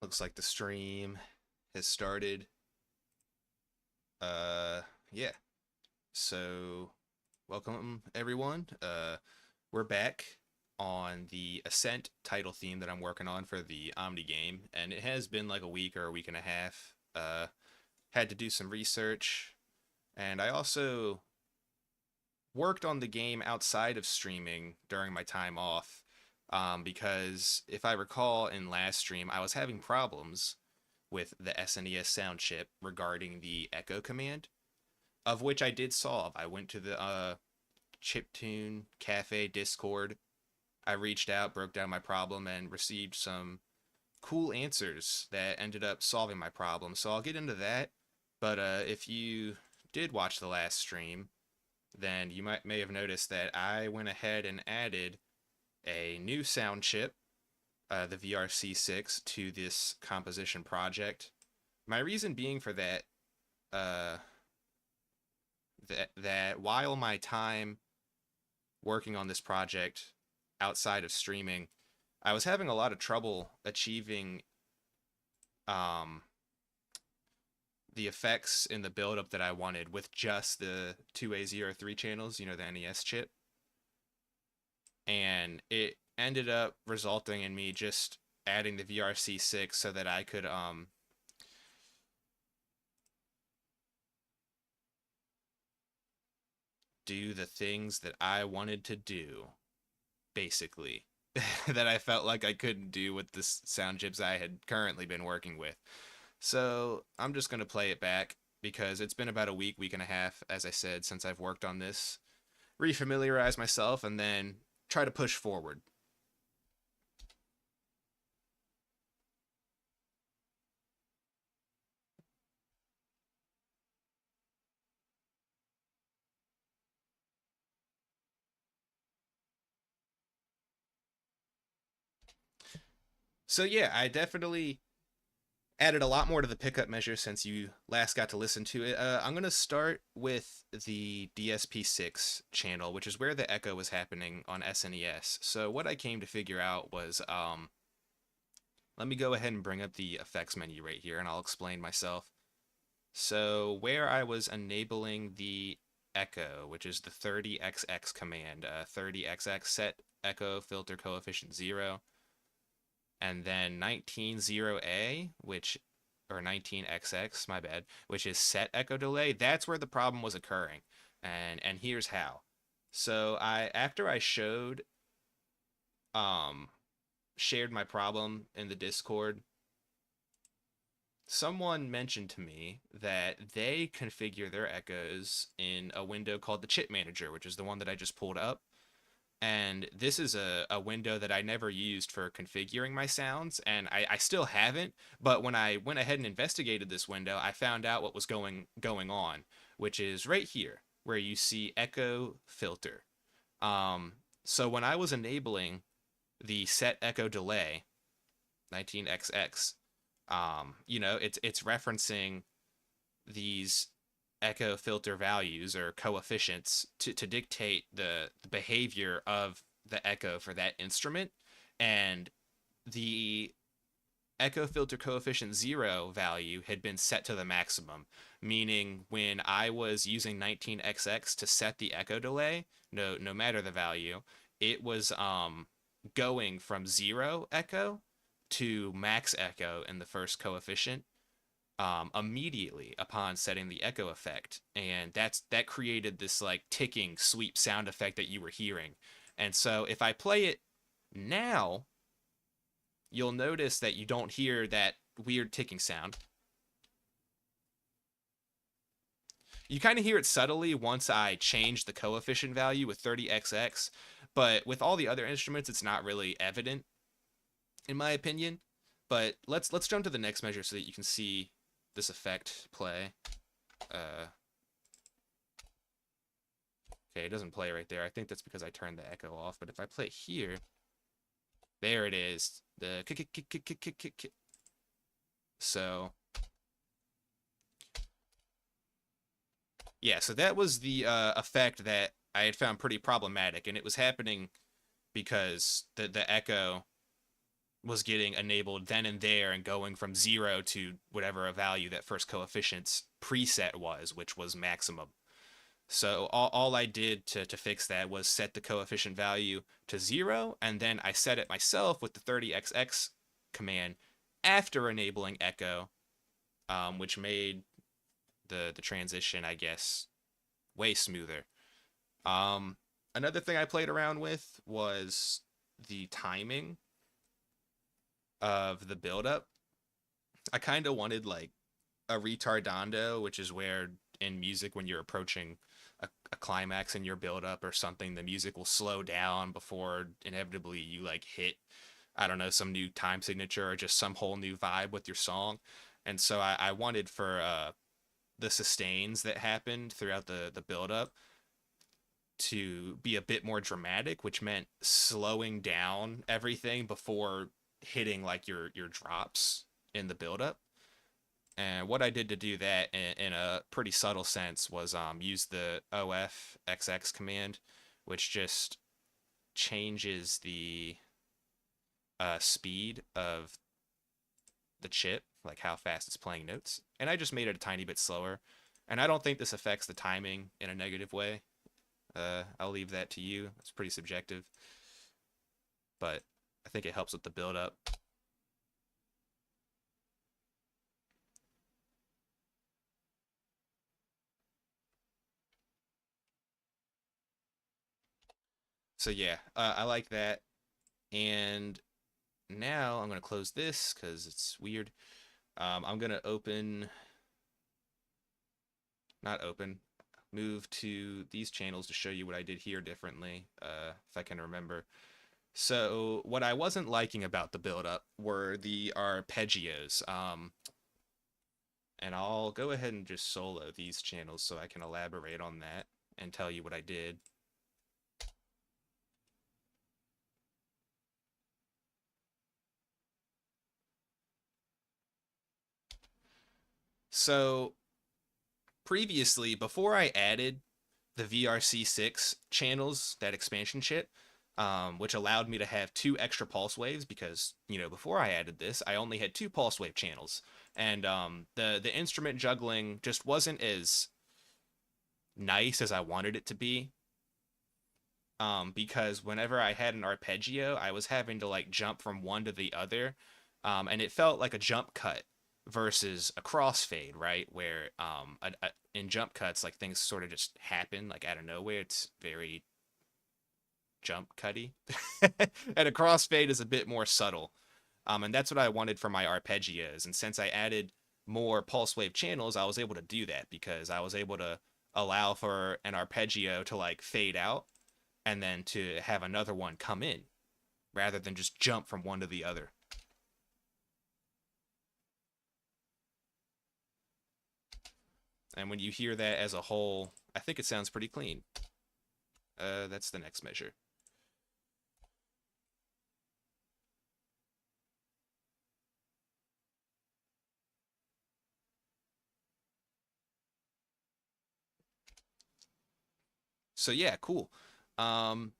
Looks like the stream has started. Yeah. So, welcome everyone. We're back on the Ascent title theme that I'm working on for the Omni game, and it has been like a week or a week and a half. Had to do some research, and I also worked on the game outside of streaming during my time off. Because if I recall in last stream, I was having problems with the SNES sound chip regarding the echo command, of which I did solve. I went to the Chiptune Cafe Discord. I reached out, broke down my problem, and received some cool answers that ended up solving my problem. So I'll get into that. But if you did watch the last stream, then you may have noticed that I went ahead and added a new sound chip, the VRC6, to this composition project. My reason being for that, uh, that while my time working on this project outside of streaming, I was having a lot of trouble achieving um, the effects in the buildup that I wanted with just the 2A03 channels, you know, the NES chip. And it ended up resulting in me just adding the VRC6 so that I could do the things that I wanted to do, basically, that I felt like I couldn't do with the sound chips I had currently been working with. So I'm just going to play it back because it's been about a week, week and a half, as I said, since I've worked on this. Refamiliarize myself and then try to push forward. So yeah, I definitely added a lot more to the pickup measure since you last got to listen to it. I'm going to start with the DSP6 channel, which is where the echo was happening on SNES. So what I came to figure out was, let me go ahead and bring up the effects menu right here and I'll explain myself. So where I was enabling the echo, which is the 30XX command, 30XX set echo filter coefficient 0, and then 190A, which or 19XX, my bad, which is set echo delay. That's where the problem was occurring, and here's how. So after I um shared my problem in the Discord, someone mentioned to me that they configure their echoes in a window called the chip manager, which is the one that I just pulled up. And this is a window that I never used for configuring my sounds, and I still haven't. But when I went ahead and investigated this window, I found out what was going on, which is right here where you see echo filter. Um, so when I was enabling the set echo delay 19XX, it's referencing these echo filter values or coefficients to dictate the behavior of the echo for that instrument. And the echo filter coefficient 0 value had been set to the maximum, meaning when I was using 19XX to set the echo delay, no matter the value, it was going from 0 echo to max echo in the first coefficient immediately upon setting the echo effect, and that created this like ticking sweep sound effect that you were hearing. And so if I play it now, you'll notice that you don't hear that weird ticking sound. You kind of hear it subtly once I change the coefficient value with 30XX, but with all the other instruments, it's not really evident, in my opinion. But let's jump to the next measure so that you can see this effect play. Uh, okay, it doesn't play right there. I think that's because I turned the echo off. But if I play it here, there it is. The so yeah, so that was the effect that I had found pretty problematic, and it was happening because the echo was getting enabled then and there and going from 0 to whatever a value that first coefficient's preset was, which was maximum. So all I did to fix that was set the coefficient value to 0, and then I set it myself with the 30xx command after enabling echo, which made the transition, I guess, way smoother. Um, Another thing I played around with was the timing of the buildup. I kind of wanted like a retardando, which is where in music when you're approaching a climax in your buildup or something, the music will slow down before inevitably you like hit, I don't know, some new time signature or just some whole new vibe with your song. And so I wanted for the sustains that happened throughout the buildup to be a bit more dramatic, which meant slowing down everything before hitting like your drops in the buildup. And what I did to do that in a pretty subtle sense was use the OFXX command, which just changes the speed of the chip, like how fast it's playing notes. And I just made it a tiny bit slower. And I don't think this affects the timing in a negative way. I'll leave that to you. It's pretty subjective, but I think it helps with the build up. So yeah, I like that. And now I'm gonna close this because it's weird. I'm gonna not open, move to these channels to show you what I did here differently, if I can remember. So what I wasn't liking about the build-up were the arpeggios. And I'll go ahead and just solo these channels so I can elaborate on that and tell you what I did. So previously, before I added the VRC6 channels, that expansion chip, which allowed me to have 2 extra pulse waves because, before I added this, I only had 2 pulse wave channels. And the instrument juggling just wasn't as nice as I wanted it to be. Because whenever I had an arpeggio, I was having to like jump from one to the other, and it felt like a jump cut versus a crossfade, right? Where in jump cuts, like things sort of just happen like out of nowhere. It's very jump cutty, and a crossfade is a bit more subtle. And that's what I wanted for my arpeggios. And since I added more pulse wave channels, I was able to do that because I was able to allow for an arpeggio to like fade out and then to have another one come in rather than just jump from one to the other. And when you hear that as a whole, I think it sounds pretty clean. That's the next measure. So yeah, cool. Um,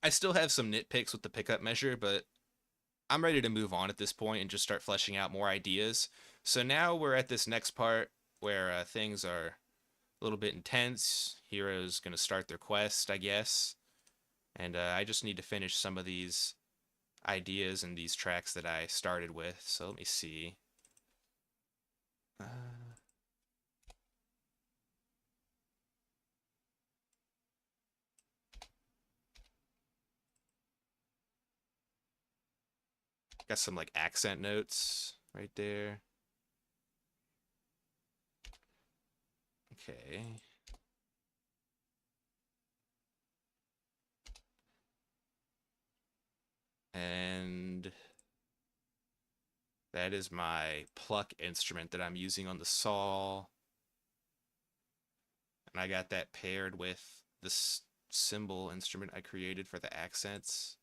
I still have some nitpicks with the pickup measure, but I'm ready to move on at this point and just start fleshing out more ideas. So now we're at this next part where things are a little bit intense. Hero's gonna start their quest, I guess, and I just need to finish some of these ideas and these tracks that I started with. So let me see. Uh, got some like accent notes right there. Okay. And that is my pluck instrument that I'm using on the saw. And I got that paired with this cymbal instrument I created for the accents.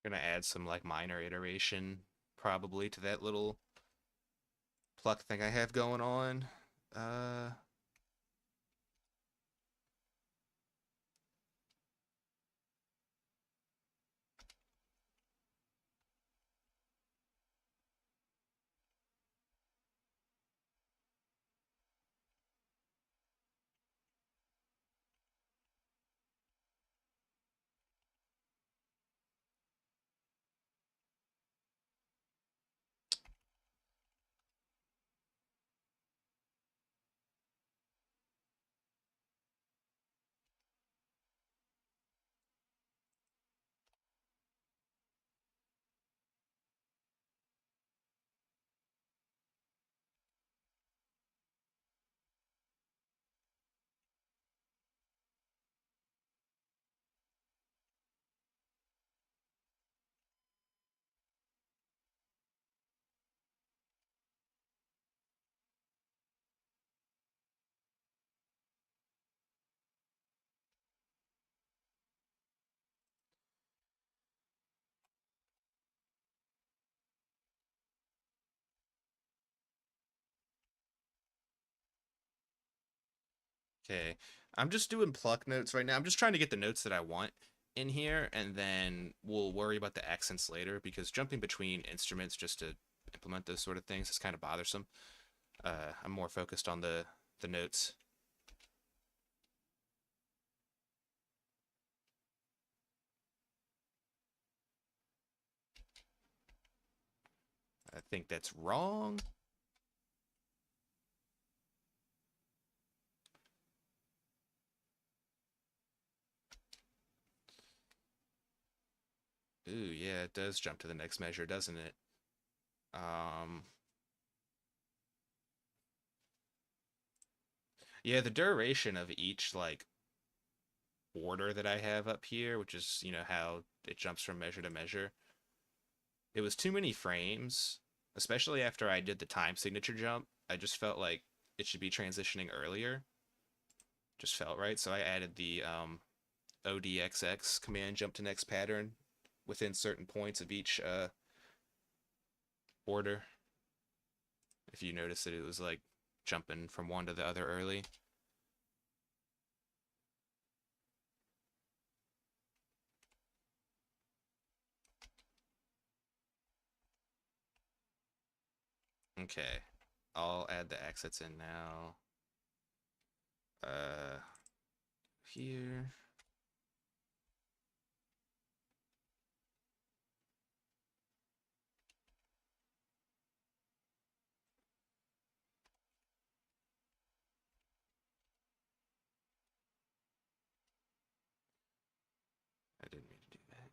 Gonna add some like minor iteration probably to that little pluck thing I have going on. Uh, okay. I'm just doing pluck notes right now. I'm just trying to get the notes that I want in here, and then we'll worry about the accents later because jumping between instruments just to implement those sort of things is kind of bothersome. I'm more focused on the notes. I think that's wrong. Ooh, yeah, it does jump to the next measure, doesn't it? Um, yeah, the duration of each like order that I have up here, which is, how it jumps from measure to measure. It was too many frames, especially after I did the time signature jump. I just felt like it should be transitioning earlier. Just felt right, so I added the ODXX command jump to next pattern within certain points of each order. If you notice that it was like jumping from one to the other early. Okay, I'll add the accents in now. Uh, here. I didn't mean to do that.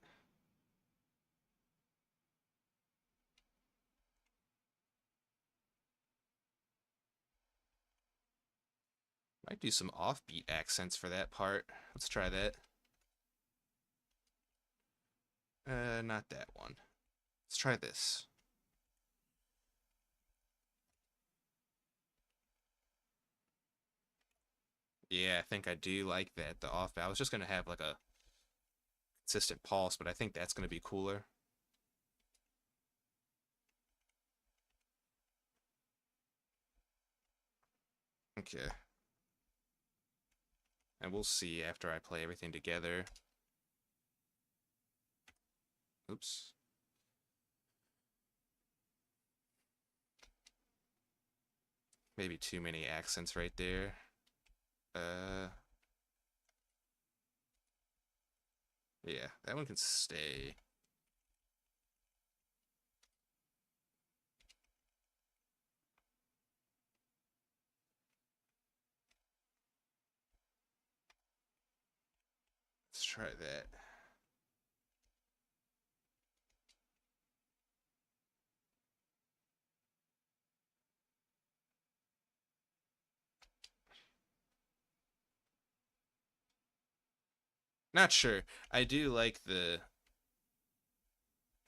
Might do some offbeat accents for that part. Let's try that. Not that one. Let's try this. Yeah, I think I do like that. The off. I was just gonna have like a consistent pulse, but I think that's gonna be cooler. Okay. And we'll see after I play everything together. Oops. Maybe too many accents right there. Uh, yeah, that one can stay. Let's try that. Not sure. I do like the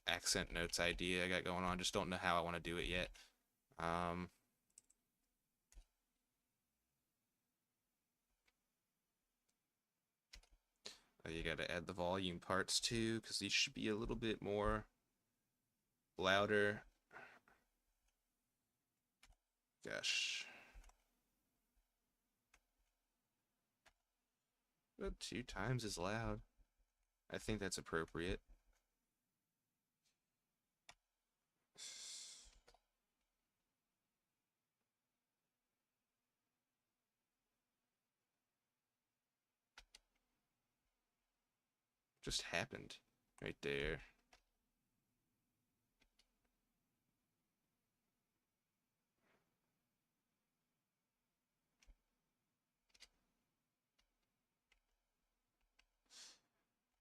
accent notes idea I got going on. Just don't know how I want to do it yet. Um, You gotta add the volume parts too, because these should be a little bit more louder. Gosh. About 2 times as loud. I think that's appropriate. Just happened right there.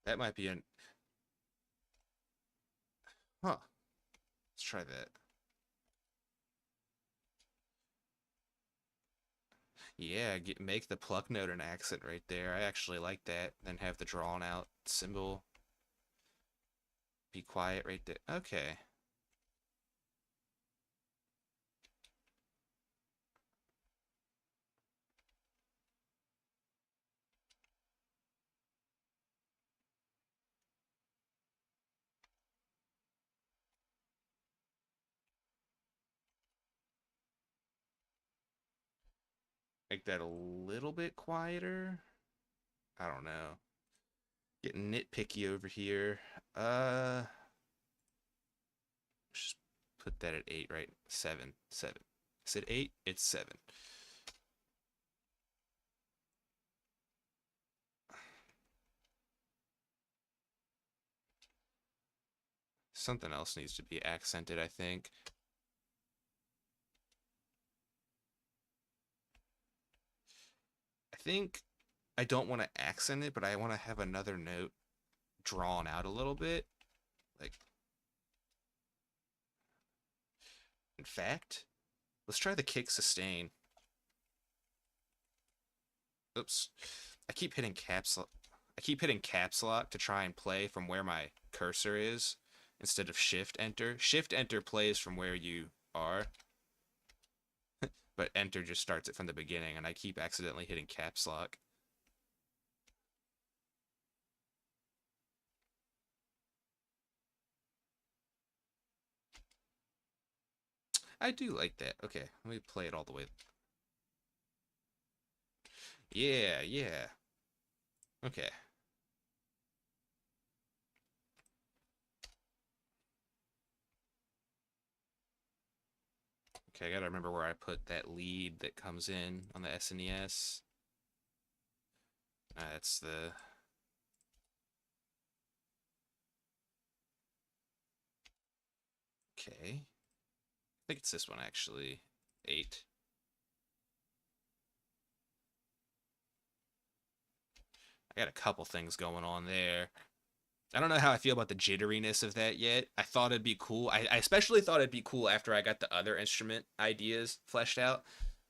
That might be an... Huh. Let's try that. Yeah, make the pluck note an accent right there. I actually like that. Then have the drawn out symbol be quiet right there. Okay. Make that a little bit quieter. I don't know. Getting nitpicky over here. Just put that at 8, right? 7. 7. Is it 8? It's 7. Something else needs to be accented, I think. I think I don't want to accent it, but I want to have another note drawn out a little bit. Like, in fact, let's try the kick sustain. Oops. I keep hitting caps lock to try and play from where my cursor is instead of shift enter. Shift enter plays from where you are, but enter just starts it from the beginning, and I keep accidentally hitting caps lock. I do like that. Okay, let me play it all the way. Yeah, yeah. Okay. Okay, I gotta remember where I put that lead that comes in on the SNES. That's the... Okay. I think it's this one, actually. 8. I got a couple things going on there. I don't know how I feel about the jitteriness of that yet. I thought it'd be cool. I especially thought it'd be cool after I got the other instrument ideas fleshed out.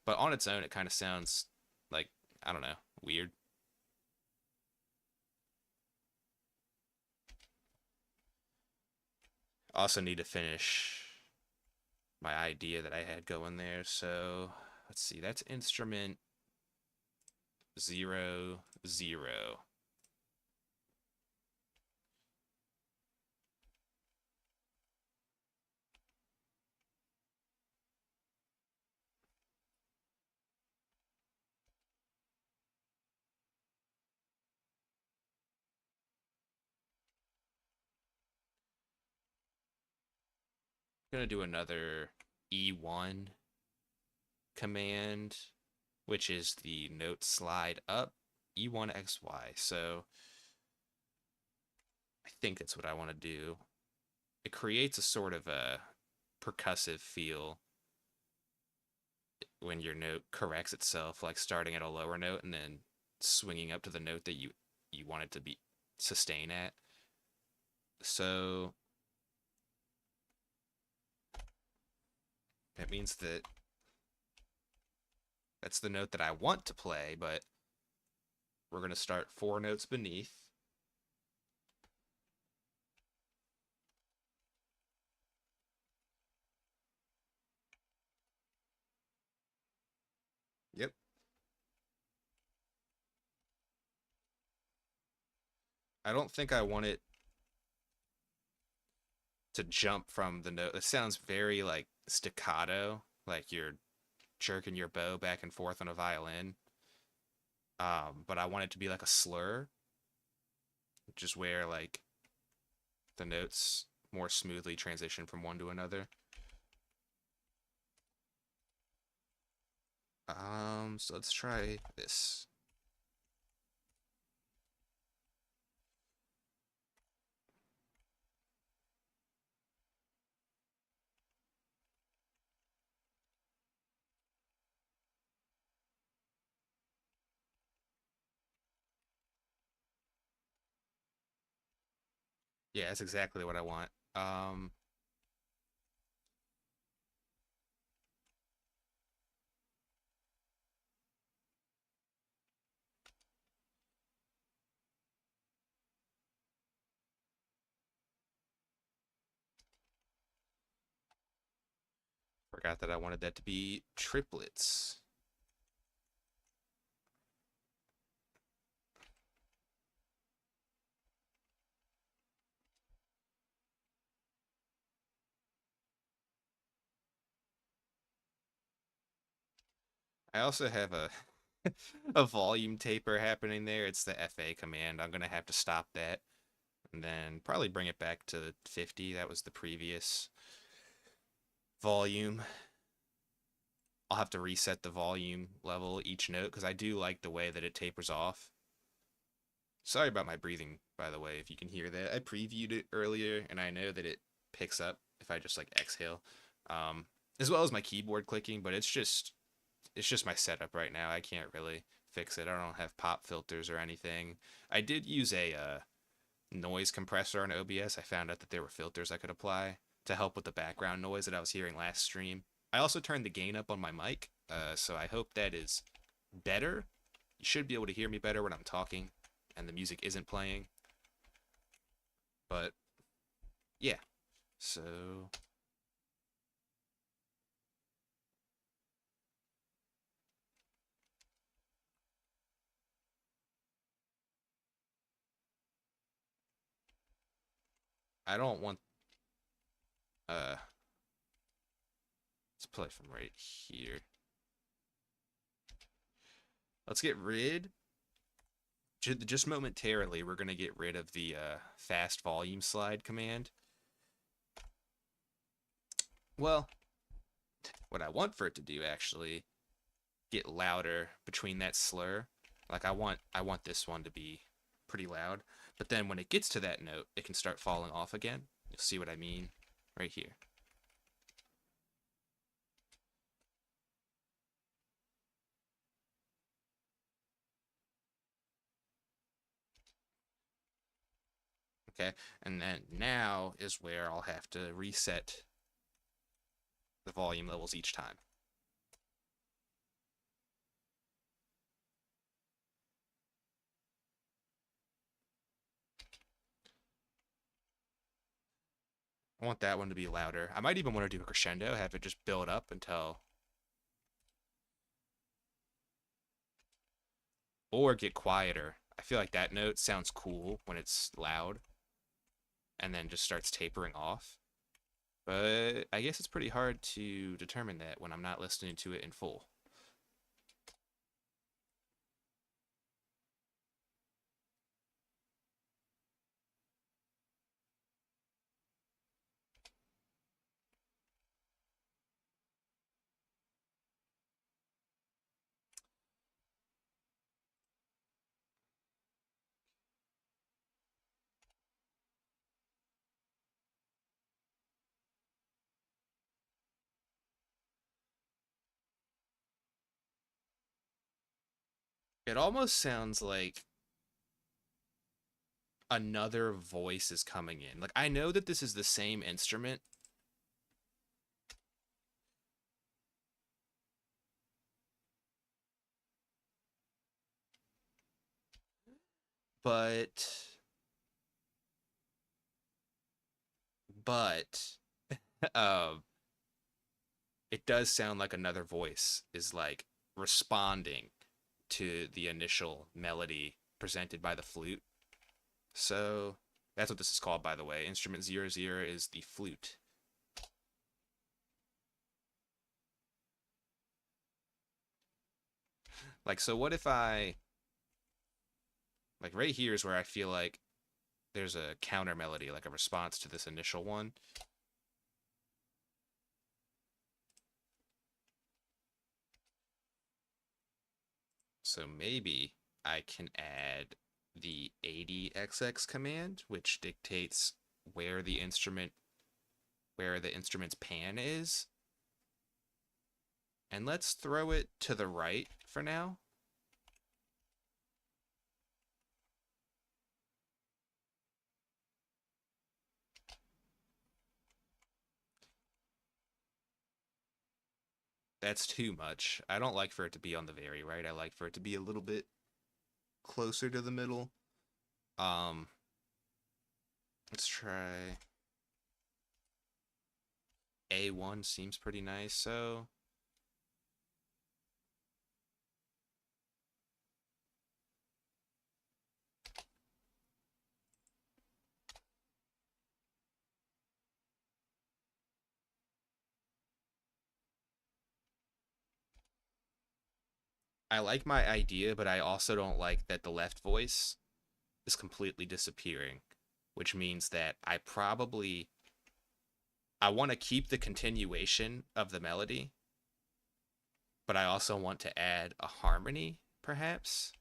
But on its own, it kind of sounds like, I don't know, weird. Also need to finish my idea that I had going there. So let's see, that's instrument 0, 0. I'm gonna do another E1 command, which is the note slide up, E1XY. So I think that's what I want to do. It creates a sort of a percussive feel when your note corrects itself, like starting at a lower note and then swinging up to the note that you want it to be sustain at. So that means that that's the note that I want to play, but we're going to start 4 notes beneath. Yep. I don't think I want it to jump from the note. It sounds very like staccato, like you're jerking your bow back and forth on a violin. But I want it to be like a slur, which is where like the notes more smoothly transition from one to another. So let's try this. Yeah, that's exactly what I want. Forgot that I wanted that to be triplets. I also have a a volume taper happening there. It's the FA command. I'm gonna have to stop that and then probably bring it back to 50. That was the previous volume. I'll have to reset the volume level each note because I do like the way that it tapers off. Sorry about my breathing, by the way, if you can hear that. I previewed it earlier and I know that it picks up if I just like exhale. Um, as well as my keyboard clicking, but it's just my setup right now. I can't really fix it. I don't have pop filters or anything. I did use a noise compressor on OBS. I found out that there were filters I could apply to help with the background noise that I was hearing last stream. I also turned the gain up on my mic, so I hope that is better. You should be able to hear me better when I'm talking and the music isn't playing. But yeah, so I don't want uh let's play from right here. Let's get rid just momentarily we're going to get rid of the fast volume slide command. Well, what I want for it to do actually get louder between that slur. Like I want this one to be pretty loud, but then when it gets to that note, it can start falling off again. You'll see what I mean right here. Okay, and then now is where I'll have to reset the volume levels each time. I want that one to be louder. I might even want to do a crescendo, have it just build up until, or get quieter. I feel like that note sounds cool when it's loud and then just starts tapering off. But I guess it's pretty hard to determine that when I'm not listening to it in full. It almost sounds like another voice is coming in. Like I know that this is the same instrument, but but um it does sound like another voice is like responding to the initial melody presented by the flute. So that's what this is called, by the way. Instrument 00 is the flute. Like, so what if like right here is where I feel like there's a counter melody, like a response to this initial one. So maybe I can add the ADXX command, which dictates where the instrument's pan is. And let's throw it to the right for now. That's too much. I don't like for it to be on the very right. I like for it to be a little bit closer to the middle. Um, let's try A1 seems pretty nice. So I like my idea, but I also don't like that the left voice is completely disappearing, which means that I want to keep the continuation of the melody, but I also want to add a harmony, perhaps.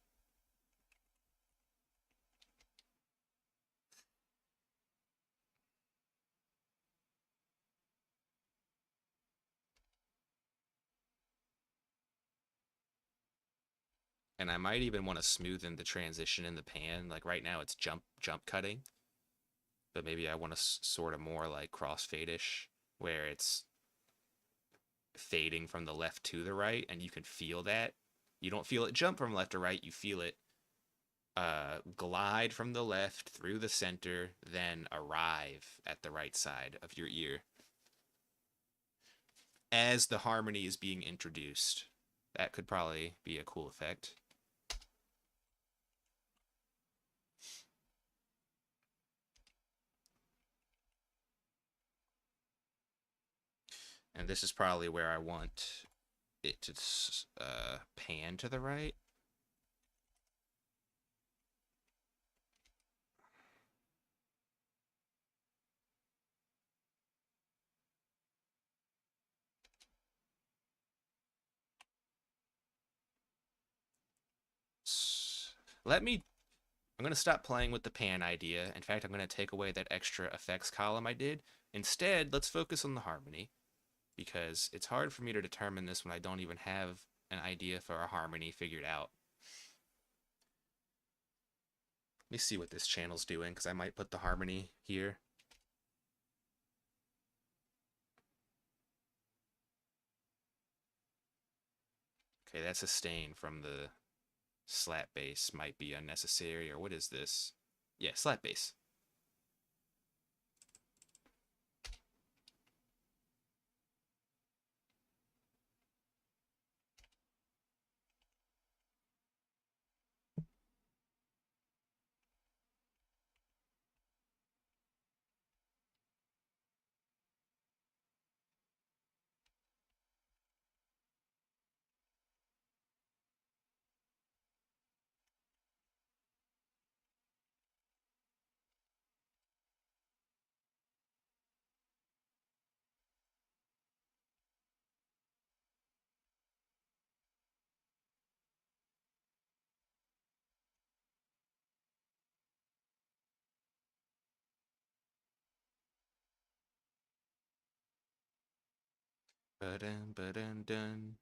And I might even want to smoothen the transition in the pan. Like right now it's jump cutting, but maybe I want to sort of more like crossfade-ish, where it's fading from the left to the right, and you can feel that. You don't feel it jump from left to right, you feel it glide from the left through the center, then arrive at the right side of your ear as the harmony is being introduced. That could probably be a cool effect. And this is probably where I want it to pan to the right. Let me I'm going to stop playing with the pan idea. In fact, I'm going to take away that extra effects column I did. Instead, let's focus on the harmony, because it's hard for me to determine this when I don't even have an idea for a harmony figured out. Let me see what this channel's doing, because I might put the harmony here. Okay, that sustain from the slap bass might be unnecessary, or what is this? Yeah, slap bass. Ba-dun, ba-dun, dun.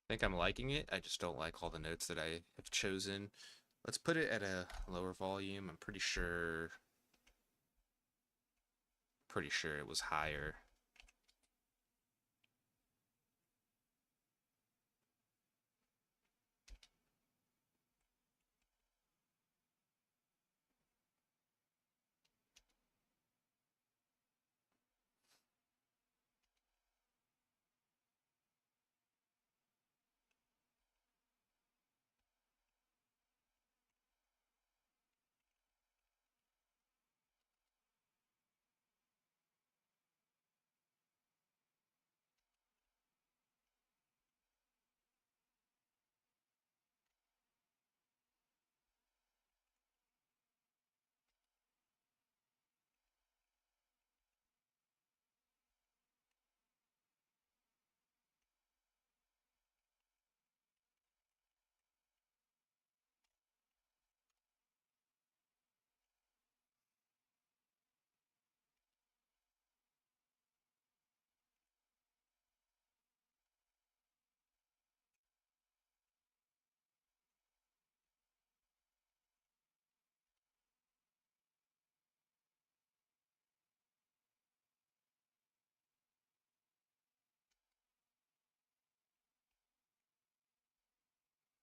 think I'm liking it. I just don't like all the notes that I have chosen. Let's put it at a lower volume. I'm pretty sure it was higher.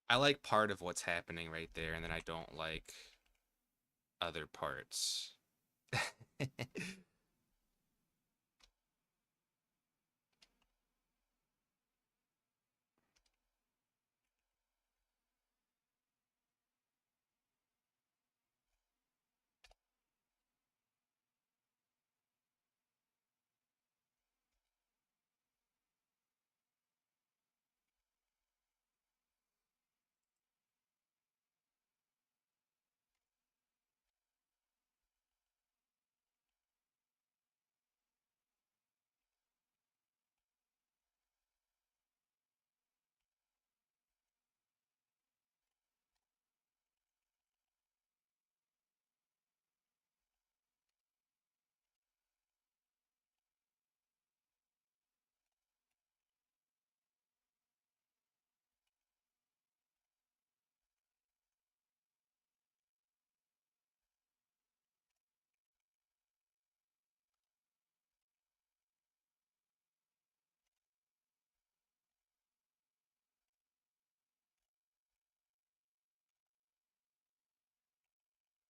I like part of what's happening right there, and then I don't like other parts.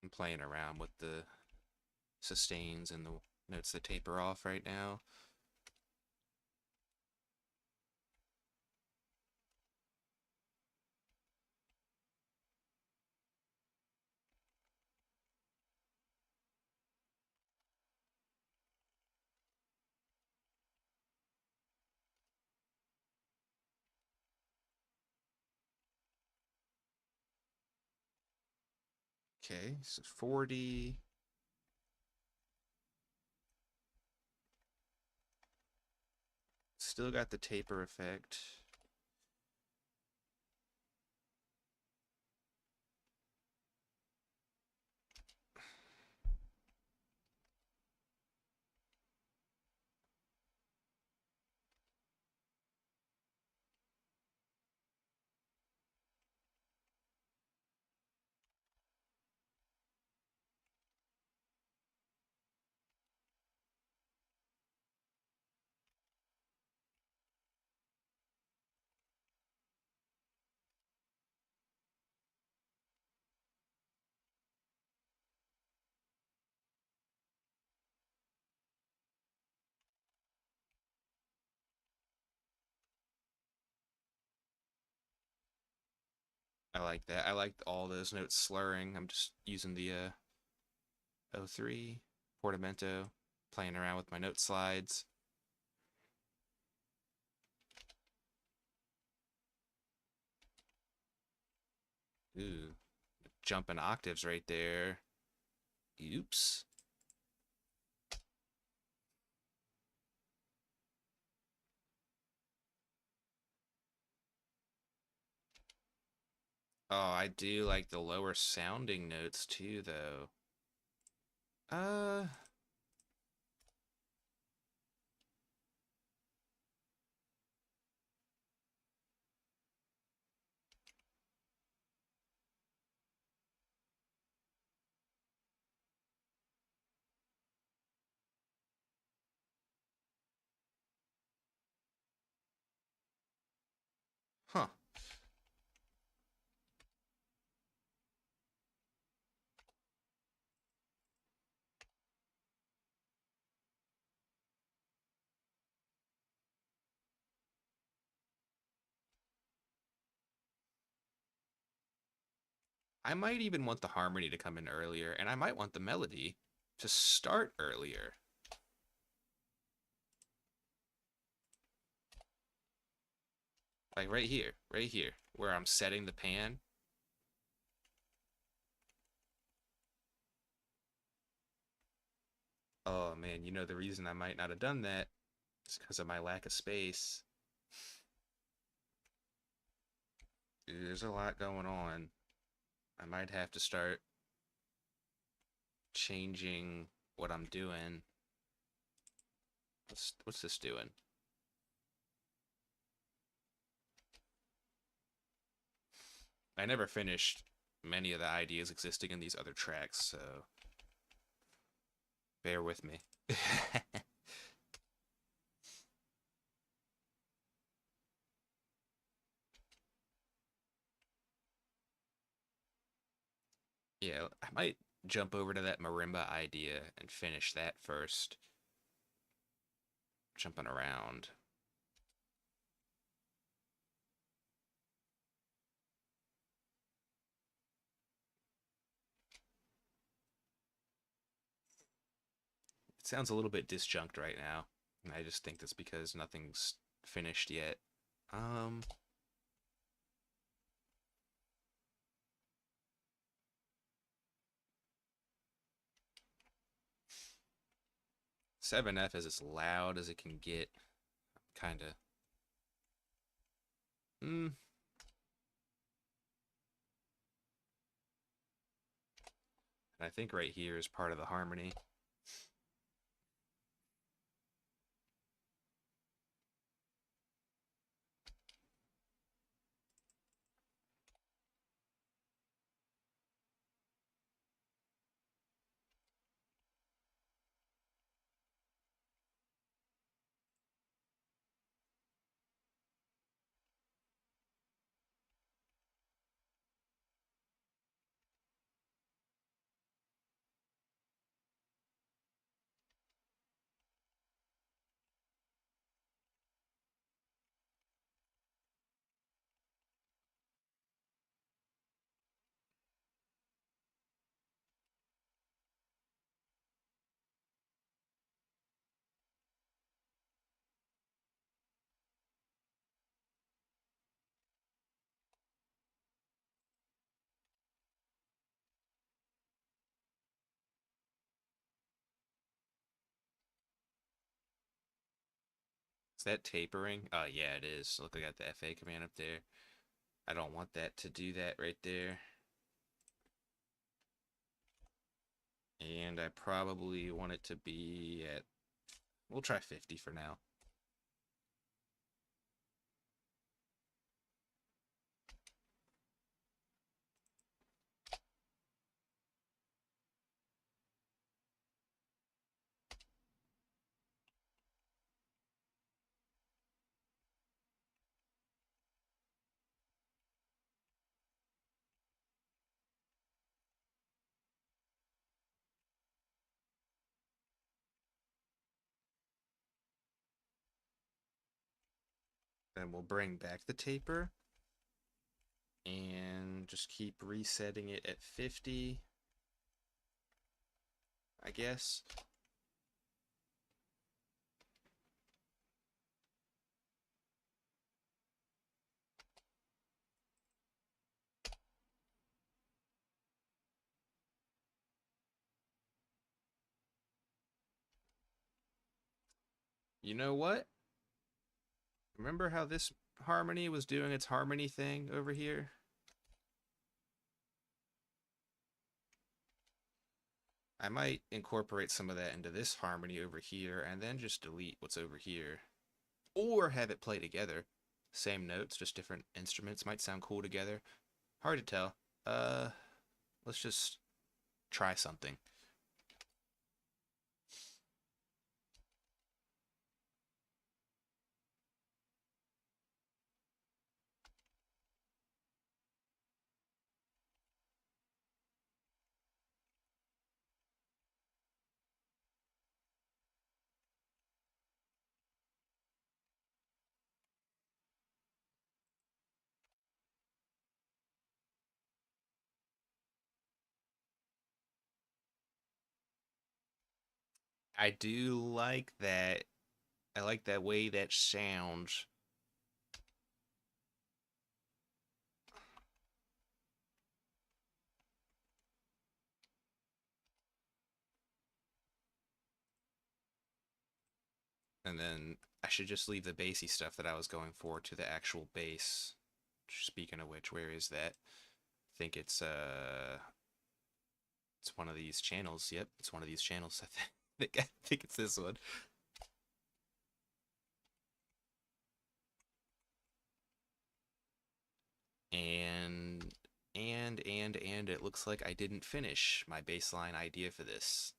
I'm playing around with the sustains and the notes that taper off right now. Okay, so 40. Still got the taper effect. I like that. I like all those notes slurring. I'm just using the O3 Portamento, playing around with my note slides. Ooh, jumping octaves right there. Oops. Oh, I do like the lower sounding notes too, though. Uh, I might even want the harmony to come in earlier, and I might want the melody to start earlier. Like right here, where I'm setting the pan. Oh man, you know the reason I might not have done that is because of my lack of space. There's a lot going on. I might have to start changing what I'm doing. What's this doing? I never finished many of the ideas existing in these other tracks, so bear with me. Yeah, I might jump over to that marimba idea and finish that first. Jumping around. It sounds a little bit disjunct right now. And I just think that's because nothing's finished yet. Um, 7F is as loud as it can get. Kinda. Hmm. And I think right here is part of the harmony. Is that tapering? Oh, yeah, it is. Look, I got the FA command up there. I don't want that to do that right there. And I probably want it to be at... We'll try 50 for now. Then we'll bring back the taper. And just keep resetting it at 50, I guess. You know what? Remember how this harmony was doing its harmony thing over here? I might incorporate some of that into this harmony over here and then just delete what's over here. Or have it play together. Same notes, just different instruments might sound cool together. Hard to tell. Uh, let's just try something. I do like that. I like that way that sounds. And then I should just leave the bassy stuff that I was going for to the actual bass. Speaking of which, where is that? I think it's one of these channels. Yep, it's one of these channels. I think it's this one. And and it looks like I didn't finish my baseline idea for this.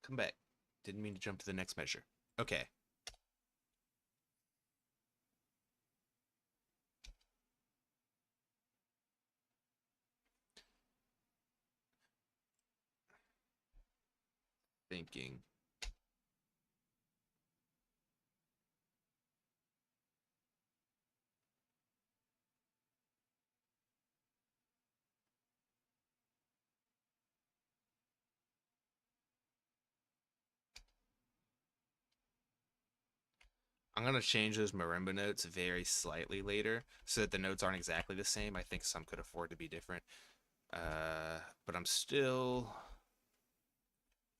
Come back. Didn't mean to jump to the next measure. Okay. Thinking. I'm gonna change those marimba notes very slightly later so that the notes aren't exactly the same. I think some could afford to be different. But I'm still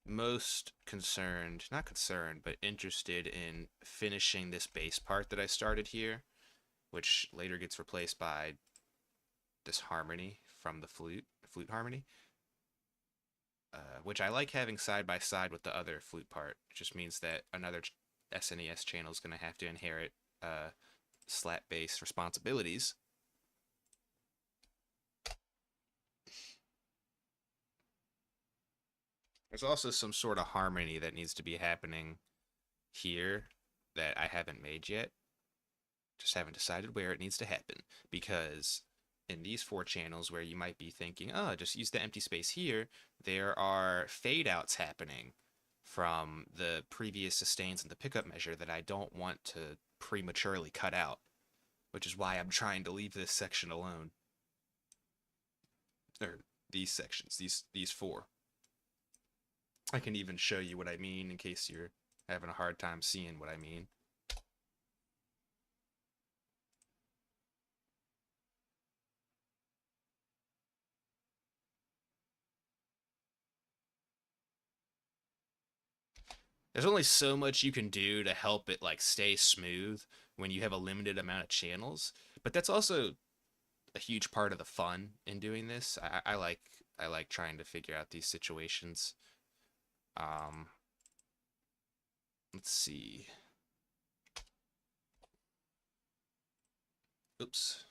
most concerned, not concerned, but interested in finishing this bass part that I started here, which later gets replaced by this harmony from the flute harmony, which I like having side by side with the other flute part. It just means that another SNES channel is going to have to inherit slap bass responsibilities. There's also some sort of harmony that needs to be happening here that I haven't made yet. Just haven't decided where it needs to happen because in these four channels where you might be thinking, oh, just use the empty space here, there are fade outs happening from the previous sustains and the pickup measure that I don't want to prematurely cut out, which is why I'm trying to leave this section alone. Or these sections, these four. I can even show you what I mean in case you're having a hard time seeing what I mean. There's only so much you can do to help it like stay smooth when you have a limited amount of channels. But that's also a huge part of the fun in doing this. I like trying to figure out these situations. Um, let's see. Oops.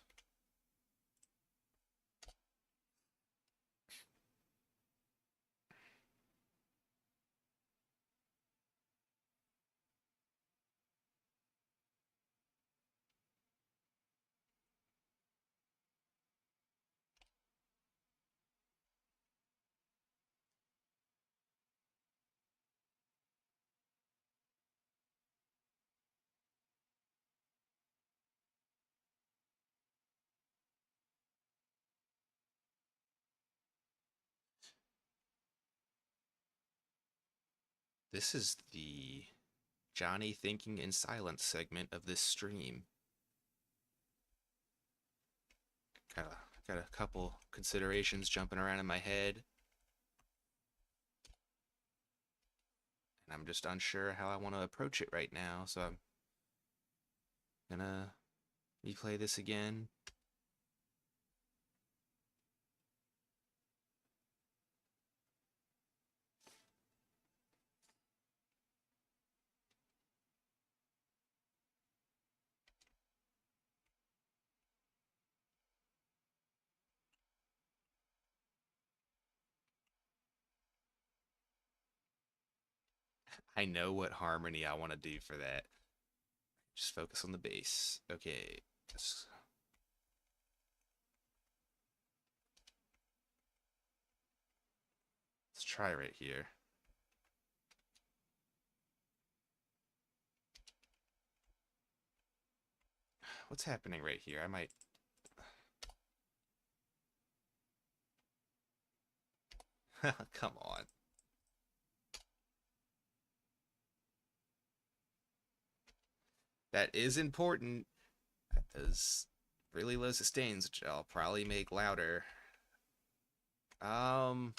This is the Johnny Thinking in Silence segment of this stream. Got a couple considerations jumping around in my head, and I'm just unsure how I want to approach it right now. So I'm gonna replay this again. I know what harmony I want to do for that. Just focus on the bass. Okay. Let's try right here. What's happening right here? I might... Come on. That is important. Those really low sustains, which I'll probably make louder. Um,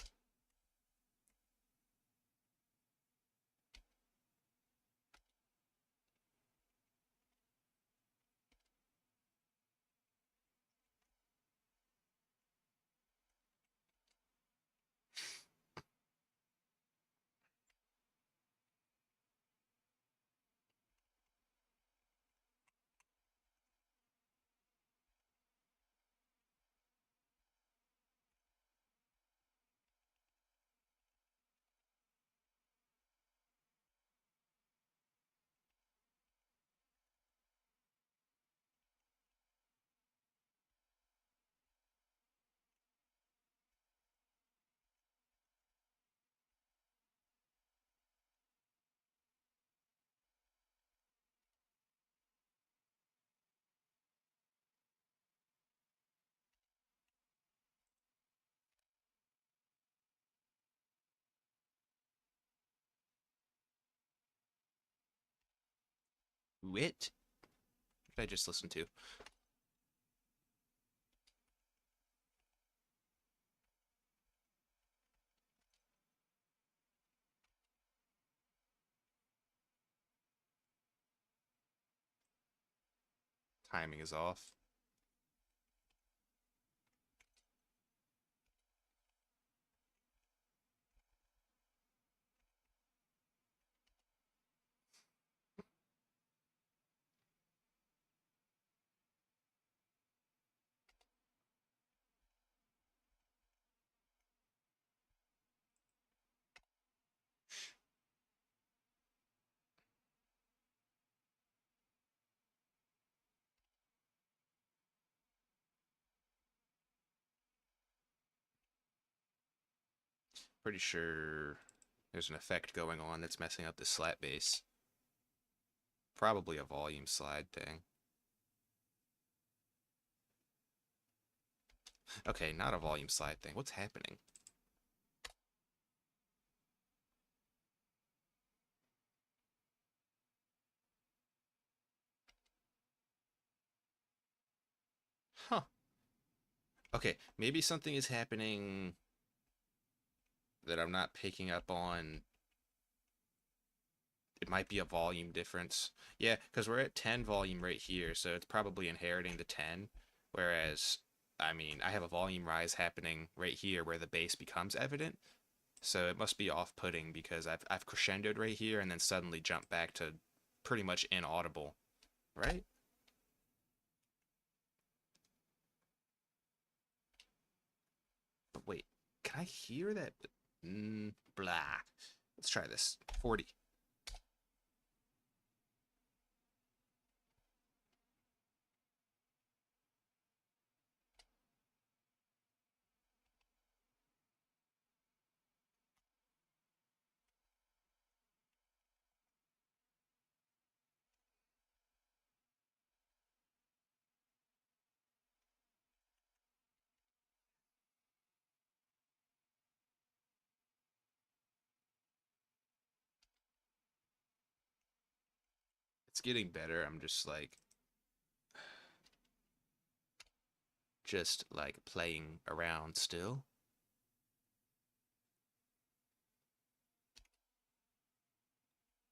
Wit? What did I just listen to? Timing is off. Pretty sure there's an effect going on that's messing up the slap bass. Probably a volume slide thing. Okay, not a volume slide thing. What's happening? Huh. Okay, maybe something is happening that I'm not picking up on. It might be a volume difference. Yeah, because we're at 10 volume right here, so it's probably inheriting the 10. Whereas, I mean, I have a volume rise happening right here where the bass becomes evident. So it must be off-putting because I've crescendoed right here and then suddenly jumped back to pretty much inaudible, right? But wait, can I hear that? Blah. Let's try this. 40. It's getting better. I'm just like playing around still.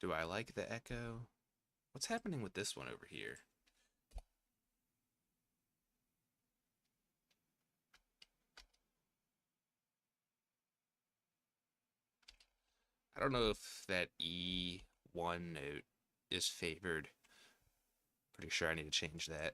Do I like the echo? What's happening with this one over here? I don't know if that E1 note is favored. Pretty sure I need to change that.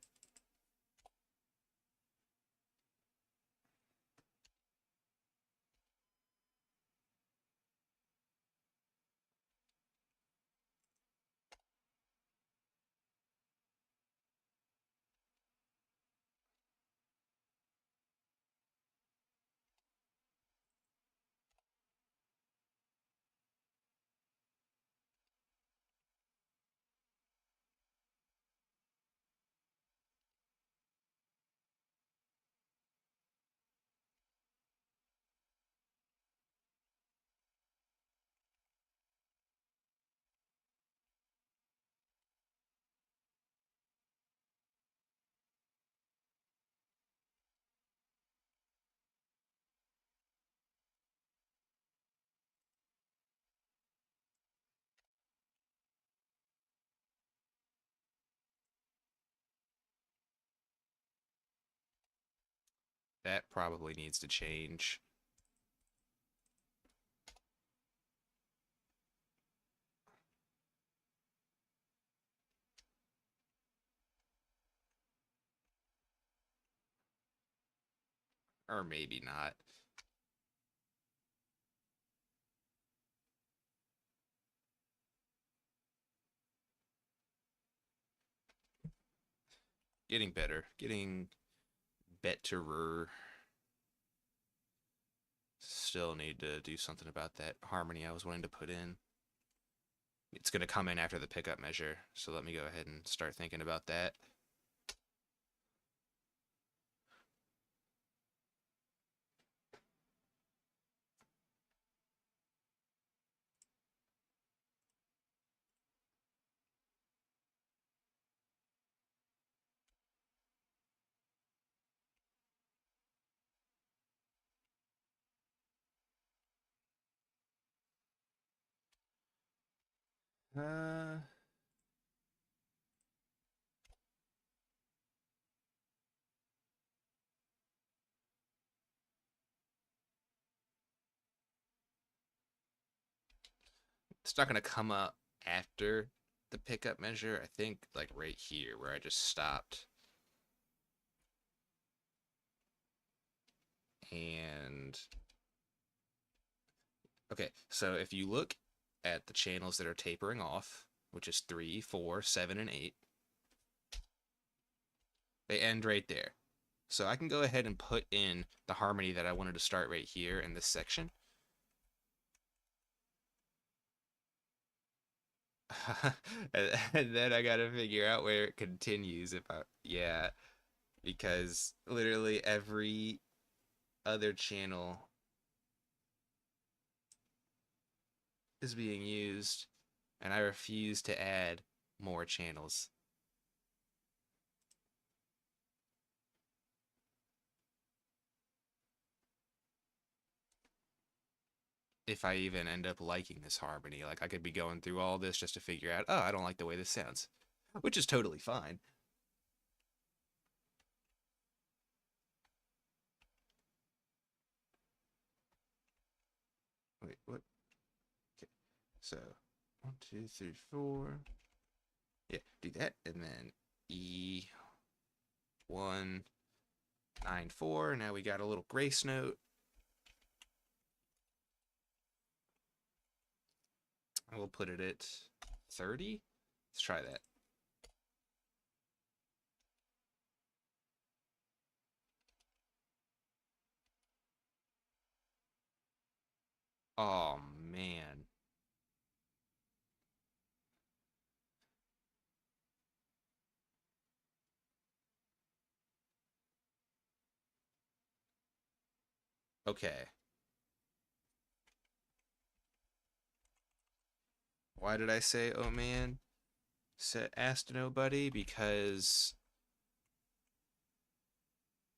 That probably needs to change. Or maybe not. Getting better. Getting betterer. Still need to do something about that harmony I was wanting to put in. It's going to come in after the pickup measure, so let me go ahead and start thinking about that. Uh, it's not going to come up after the pickup measure. I think like right here where I just stopped. And okay, so if you look at the channels that are tapering off, which is 3, 4, 7, and 8, they end right there. So I can go ahead and put in the harmony that I wanted to start right here in this section. And then I gotta figure out where it continues if I, yeah, because literally every other channel is being used, and I refuse to add more channels. If I even end up liking this harmony, like I could be going through all this just to figure out, oh, I don't like the way this sounds, which is totally fine. Wait, what? Okay, so 1, 2, 3, 4. Yeah, do that, and then E1, 9, 4. Now we got a little grace note. I will put it at 30. Let's try that. Oh, man. Okay. Why did I say, oh, man? Asked nobody? Because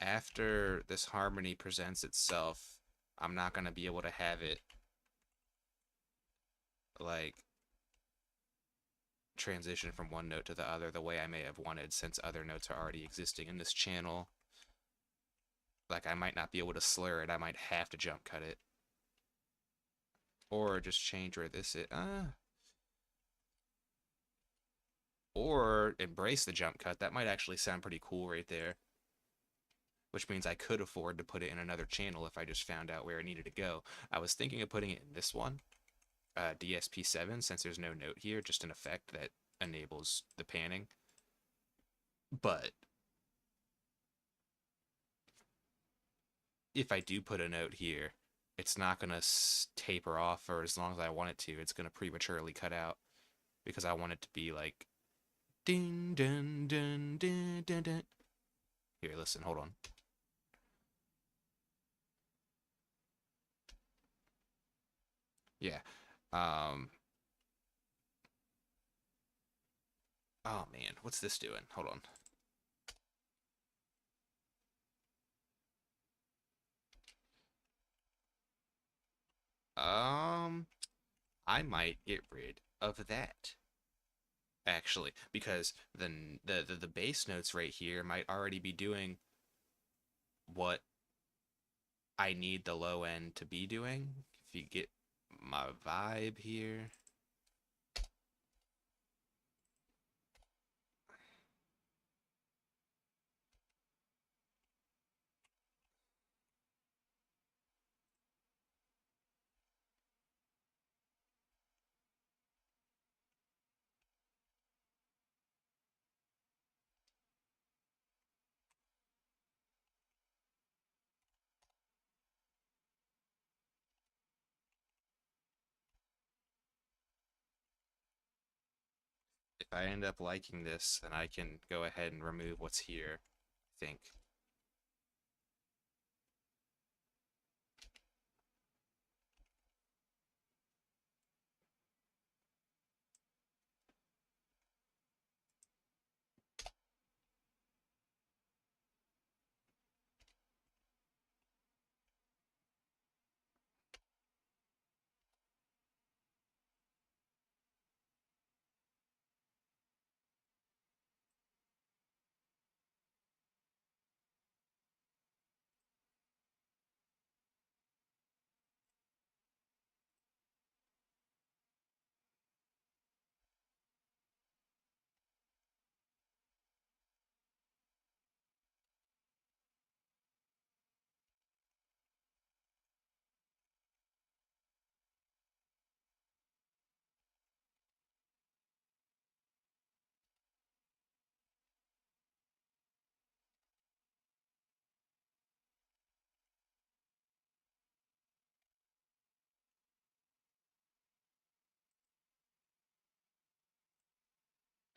after this harmony presents itself, I'm not going to be able to have it, like, transition from one note to the other the way I may have wanted since other notes are already existing in this channel. Like, I might not be able to slur it. I might have to jump cut it. Or just change where this is. Or embrace the jump cut. That might actually sound pretty cool right there. Which means I could afford to put it in another channel if I just found out where it needed to go. I was thinking of putting it in this one, DSP7, since there's no note here, just an effect that enables the panning. But if I do put a note here, it's not going to taper off for as long as I want it to. It's going to prematurely cut out because I want it to be like ding dun dun dun dun dun. Here, listen, hold on. Yeah. Um oh man, what's this doing? Hold on. I might get rid of that actually because the bass notes right here might already be doing what I need the low end to be doing. If you get my vibe here. If I end up liking this, then I can go ahead and remove what's here, I think.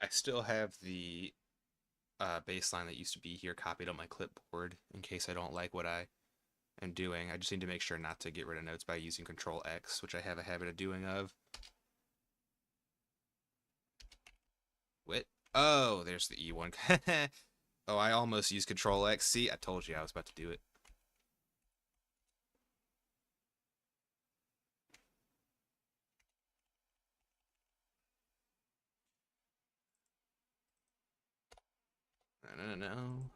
I still have the baseline that used to be here copied on my clipboard in case I don't like what I am doing. I just need to make sure not to get rid of notes by using Control X, which I have a habit of doing of. What? Oh, there's the E one. Oh, I almost used Control X. See, I told you I was about to do it. No, no, no.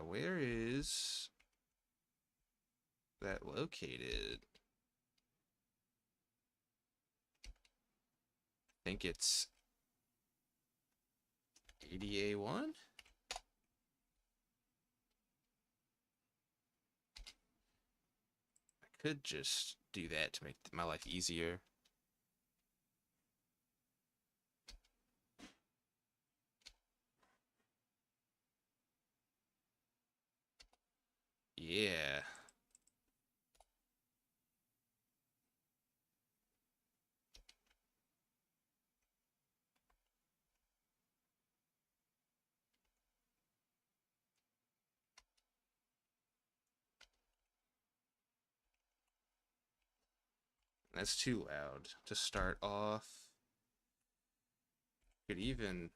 Where is that located? I think it's 80A1? I could just do that to make my life easier. Yeah. That's too loud to start off. Could even...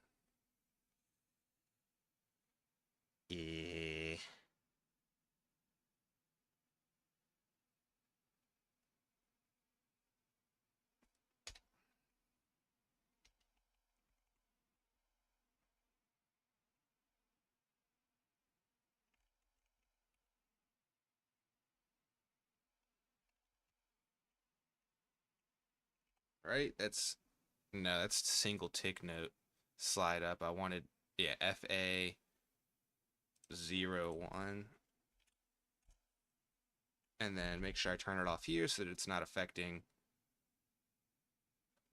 Yeah. Right? That's... No, that's single tick note slide up. I wanted... Yeah, FA 01. And then make sure I turn it off here so that it's not affecting...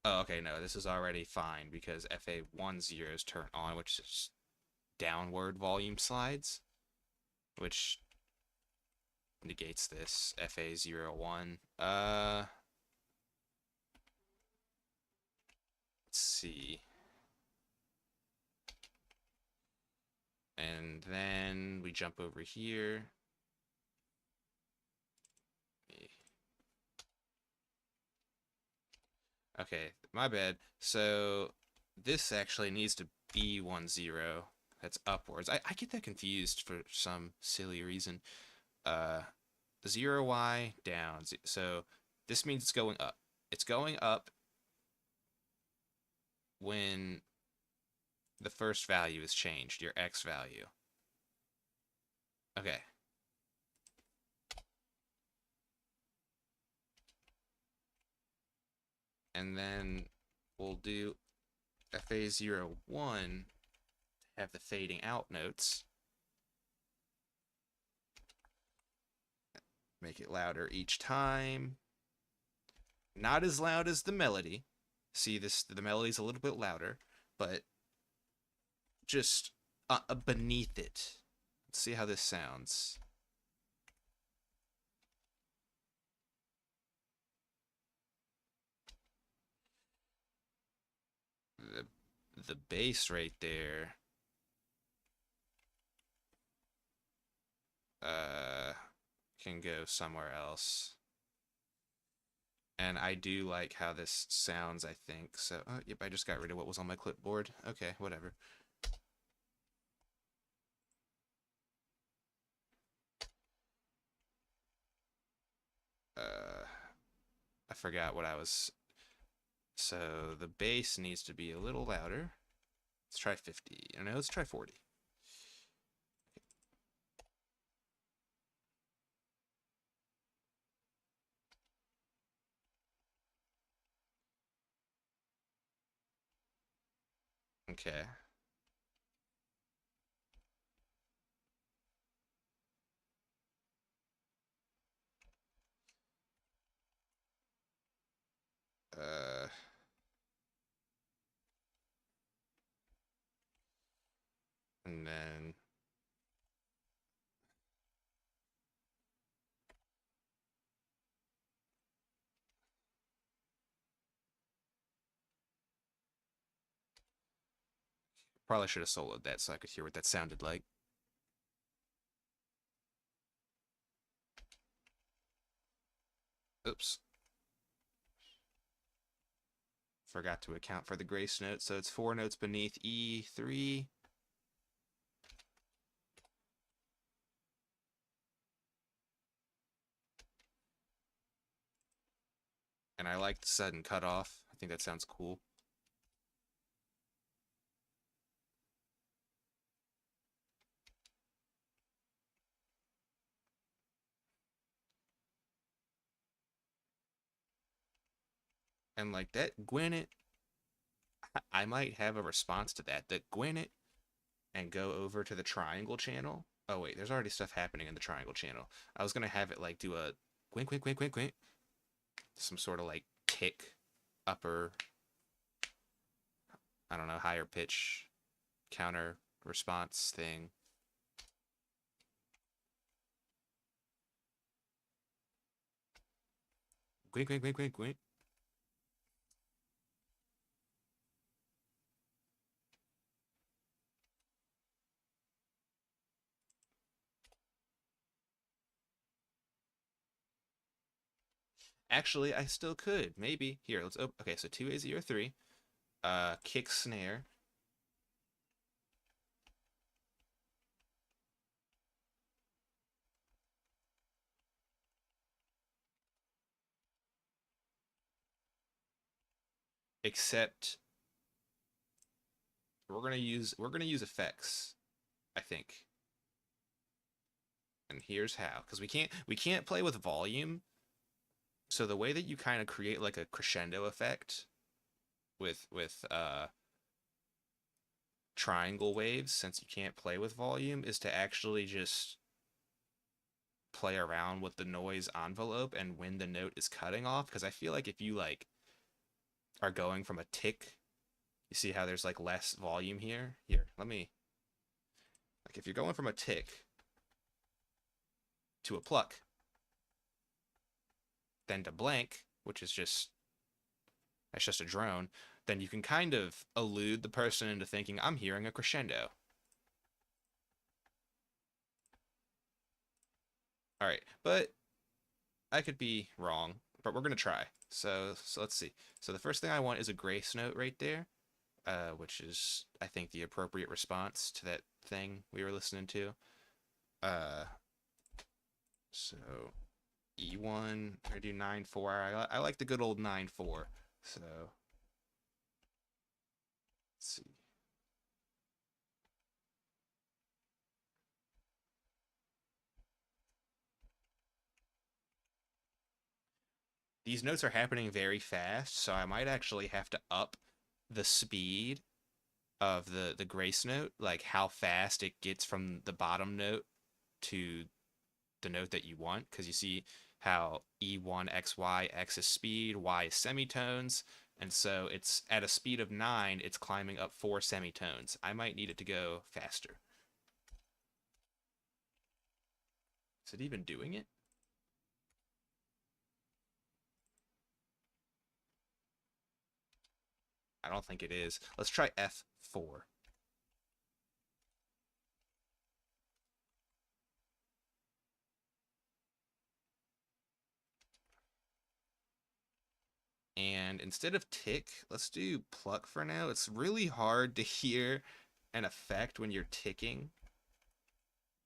Oh, okay, no, this is already fine because FA10 is turned on, which is downward volume slides, which negates this FA01. Let's see. And then we jump over here. Okay, my bad. So this actually needs to be 10. That's upwards. I get that confused for some silly reason. Uh, 0y down. So this means it's going up. It's going up when The first value is changed, your X value. Okay. And then we'll do FA01, have the fading out notes. Make it louder each time. Not as loud as the melody. See, the melody's a little bit louder, but just beneath it. Let's see how this sounds. The bass right there. Can go somewhere else. And I do like how this sounds, I think. So, yep, I just got rid of what was on my clipboard. Okay, whatever. I forgot what I was... So, the bass needs to be a little louder. Let's try 50. No, let's try 40. Okay. Uh, and then probably should have soloed that so I could hear what that sounded like. Oops. Forgot to account for the grace note, so it's 4 notes beneath E3. And I like the sudden cutoff. I think that sounds cool. And like that Gwyneth, I might have a response to that. That Gwyneth and go over to the triangle channel. Oh wait, there's already stuff happening in the triangle channel. I was gonna have it like do a gwink gwink gwink gwink gwink. Some sort of like kick upper, I don't know, higher pitch counter response thing. Gwink gwink gwink gwink gwink. Actually, I still could. Maybe. Here, let's open. Okay, so 2A03. Kick snare. Except we're gonna use effects, I think. And here's how. Because we can't play with volume. So the way that you kind of create like a crescendo effect with triangle waves, since you can't play with volume, is to actually just play around with the noise envelope and when the note is cutting off. Because I feel like if you like are going from a tick, you see how there's like less volume here. Let me, like, if you're going from a tick to a pluck, then to blank, which is just, that's just a drone, then you can kind of elude the person into thinking I'm hearing a crescendo. All right, but I could be wrong, but we're gonna try. So let's see. So the first thing I want is a grace note right there, which is, I think, the appropriate response to that thing we were listening to. Uh, so E1, I do 9/4. I like the good old 9/4. So let's see. these notes are happening very fast, so I might actually have to up the speed of the grace note, like how fast it gets from the bottom note to the note that you want, because you see how E1 XY, X is speed, Y is semitones, and so it's at a speed of 9, it's climbing up 4 semitones. I might need it to go faster. Is it even doing it? I don't think it is. Let's try F4. And instead of tick, let's do pluck for now. It's really hard to hear an effect when you're ticking.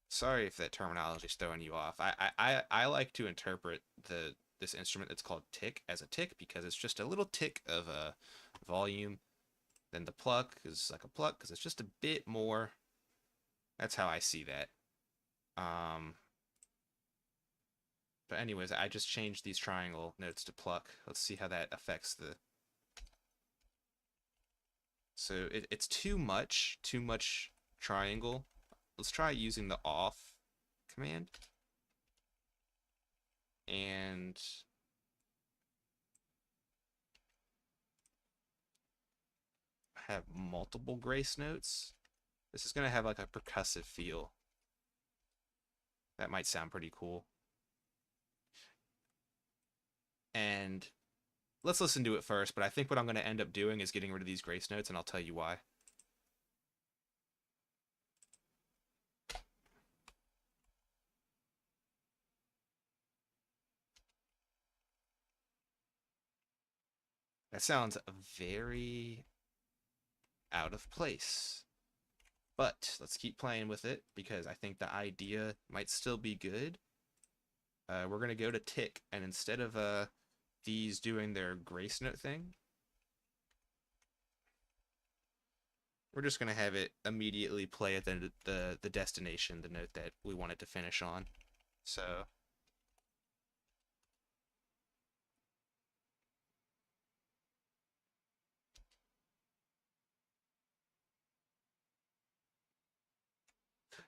Sorry if that terminology is throwing you off. I like to interpret this instrument that's called tick as a tick because it's just a little tick of a volume. Then the pluck is like a pluck because it's just a bit more. That's how I see that. Um, but anyways, I just changed these triangle notes to pluck. Let's see how that affects the. So it's too much triangle. Let's try using the off command. And have multiple grace notes. This is going to have like a percussive feel. That might sound pretty cool. And let's listen to it first, but I think what I'm going to end up doing is getting rid of these grace notes, and I'll tell you why. That sounds very out of place. But let's keep playing with it because I think the idea might still be good. We're going to go to tick, and instead of these doing their grace note thing, we're just going to have it immediately play at the destination, the note that we want it to finish on. So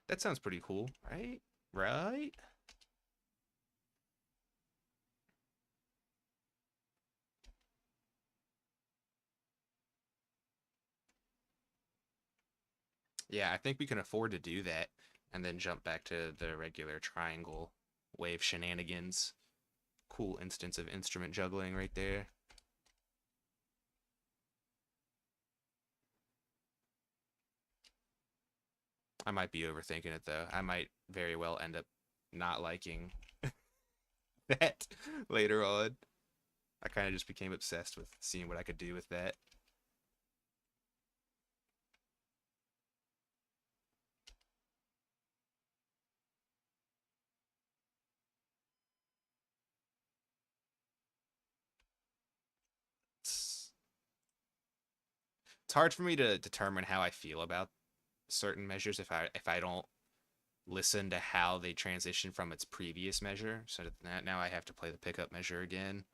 that sounds pretty cool, right? Right? Yeah, I think we can afford to do that and then jump back to the regular triangle wave shenanigans. Cool instance of instrument juggling right there. I might be overthinking it though. I might very well end up not liking that later on. I kind of just became obsessed with seeing what I could do with that. It's hard for me to determine how I feel about certain measures if I don't listen to how they transition from its previous measure. So now I have to play the pickup measure again.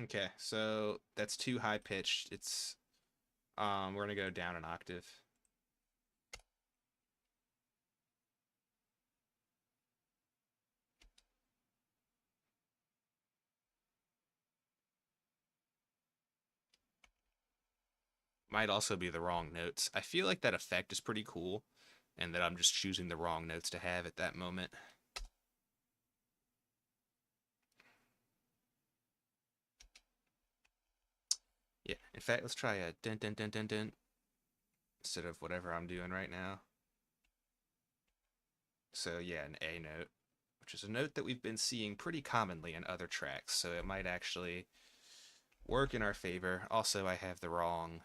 Okay, so that's too high pitched. It's we're gonna go down an octave. Might also be the wrong notes. I feel like that effect is pretty cool, and that I'm just choosing the wrong notes to have at that moment. Yeah, in fact, let's try a dun dun dun dun dun instead of whatever I'm doing right now. So yeah, an A note, which is a note that we've been seeing pretty commonly in other tracks, so it might actually work in our favor. Also, I have the wrong.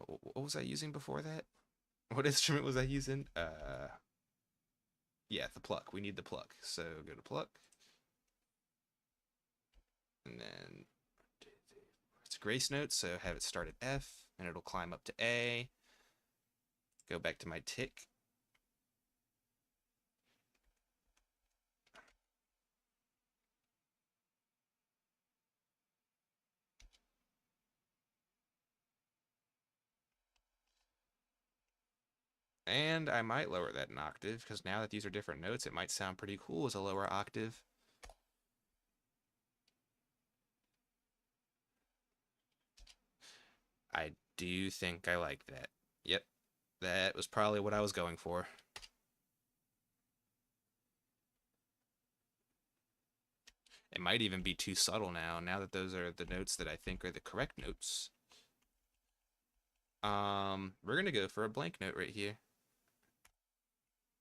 What was I using before that? What instrument was I using? Yeah, the pluck. We need the pluck. So go to pluck. And then it's a grace note, so have it start at F, and it'll climb up to A. Go back to my tick. And I might lower that an octave, because now that these are different notes, it might sound pretty cool as a lower octave. I do think I like that. Yep, that was probably what I was going for. It might even be too subtle now that those are the notes that I think are the correct notes. We're gonna go for a blank note right here.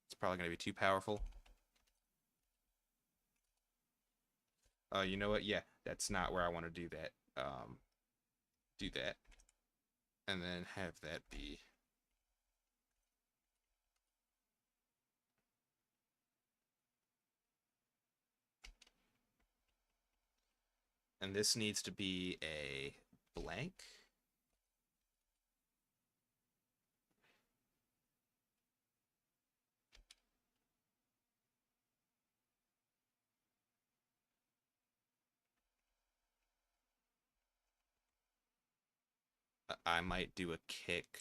It's probably gonna be too powerful. You know what? Yeah, that's not where I want to do that. Do that. And then have that be. And this needs to be a blank. I might do a kick.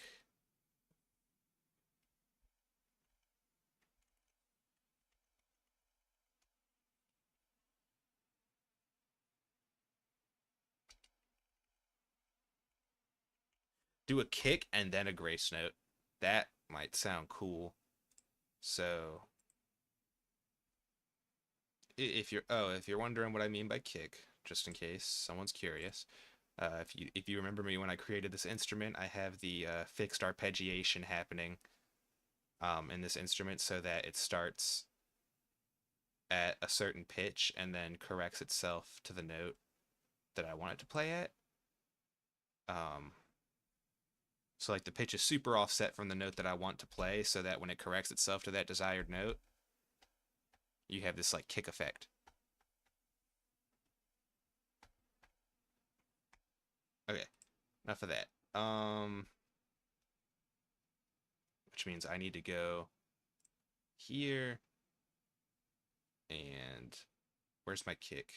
Do a kick and then a grace note. That might sound cool. So if you're wondering what I mean by kick, just in case someone's curious, if you remember me when I created this instrument, I have the fixed arpeggiation happening in this instrument so that it starts at a certain pitch and then corrects itself to the note that I want it to play at. Um, so like the pitch is super offset from the note that I want to play, so that when it corrects itself to that desired note, you have this like kick effect. Okay, enough of that. Which means I need to go here and where's my kick?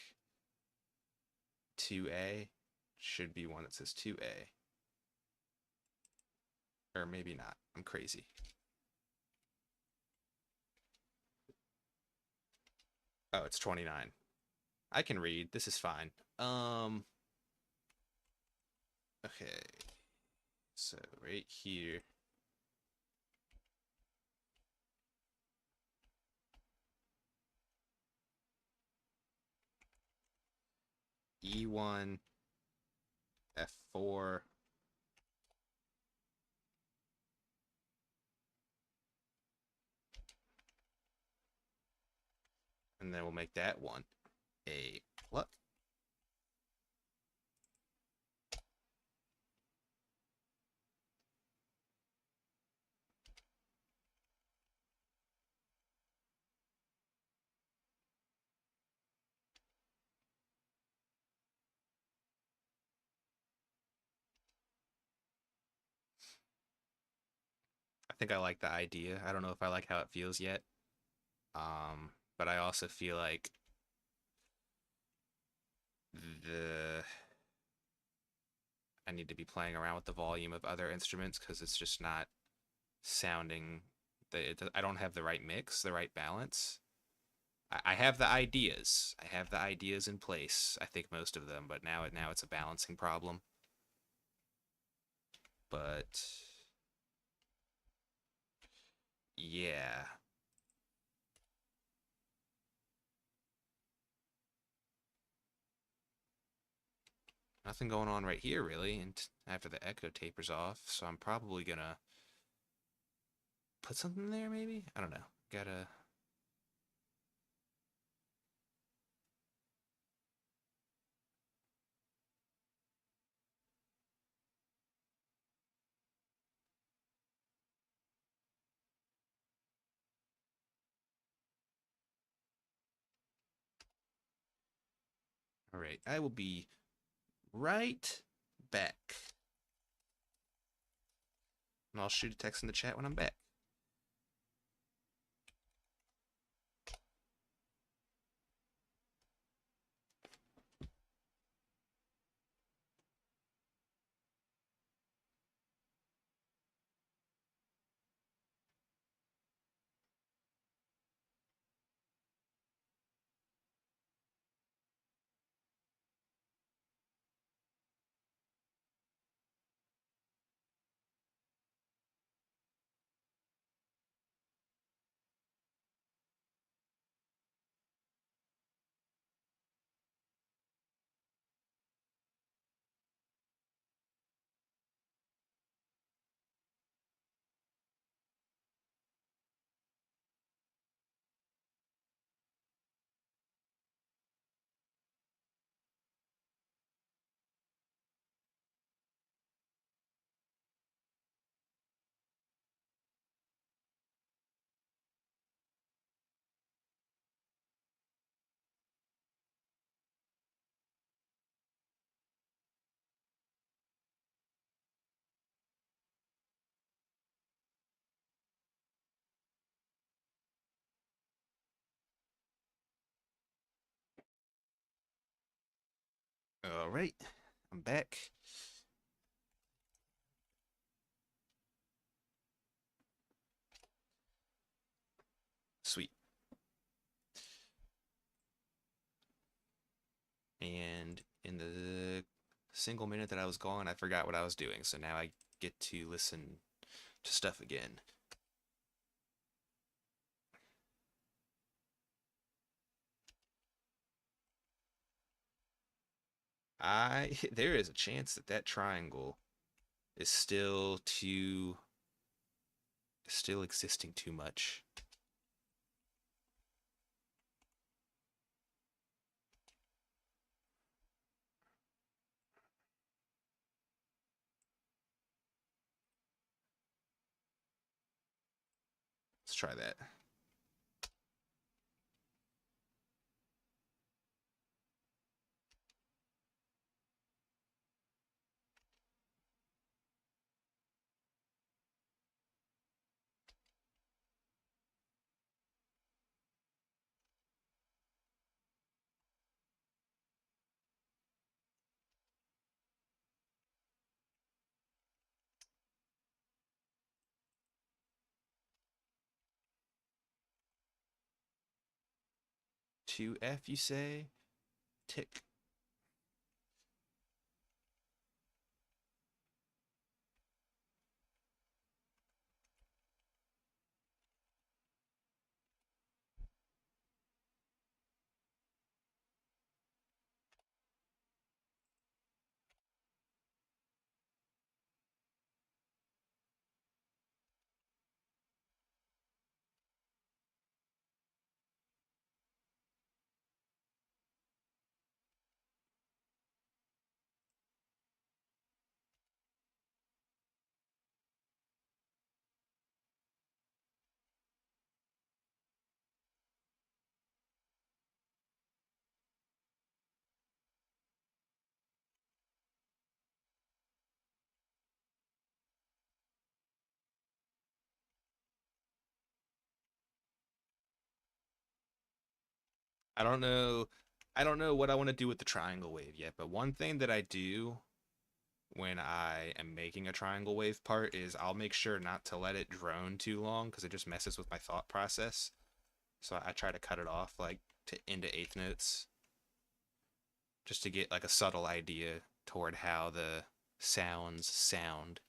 2A should be one that says 2A. Or maybe not. I'm crazy. Oh, it's 29. I can read. This is fine. Okay. So right here. E1, F4. And then we'll make that one a pluck. I think I like the idea. I don't know if I like how it feels yet. But I also feel like the I need to be playing around with the volume of other instruments because it's just not sounding. I don't have the right mix, the right balance. I have the ideas. I have the ideas in place. I think most of them, but now it's a balancing problem. But yeah, nothing going on right here really. And after the echo tapers off, so I'm probably gonna put something there. Maybe I don't know. Gotta. All right, I will be right back. And I'll shoot a text in the chat when I'm back. All right, I'm back. Sweet. And in the single minute that I was gone, I forgot what I was doing. So now I get to listen to stuff again. There is a chance that that triangle is still existing too much. Let's try that. 2F, you say? Tick. I don't know. I don't know what I want to do with the triangle wave yet, but one thing that I do when I am making a triangle wave part is I'll make sure not to let it drone too long because it just messes with my thought process. So I try to cut it off like to into eighth notes just to get like a subtle idea toward how the sounds sound.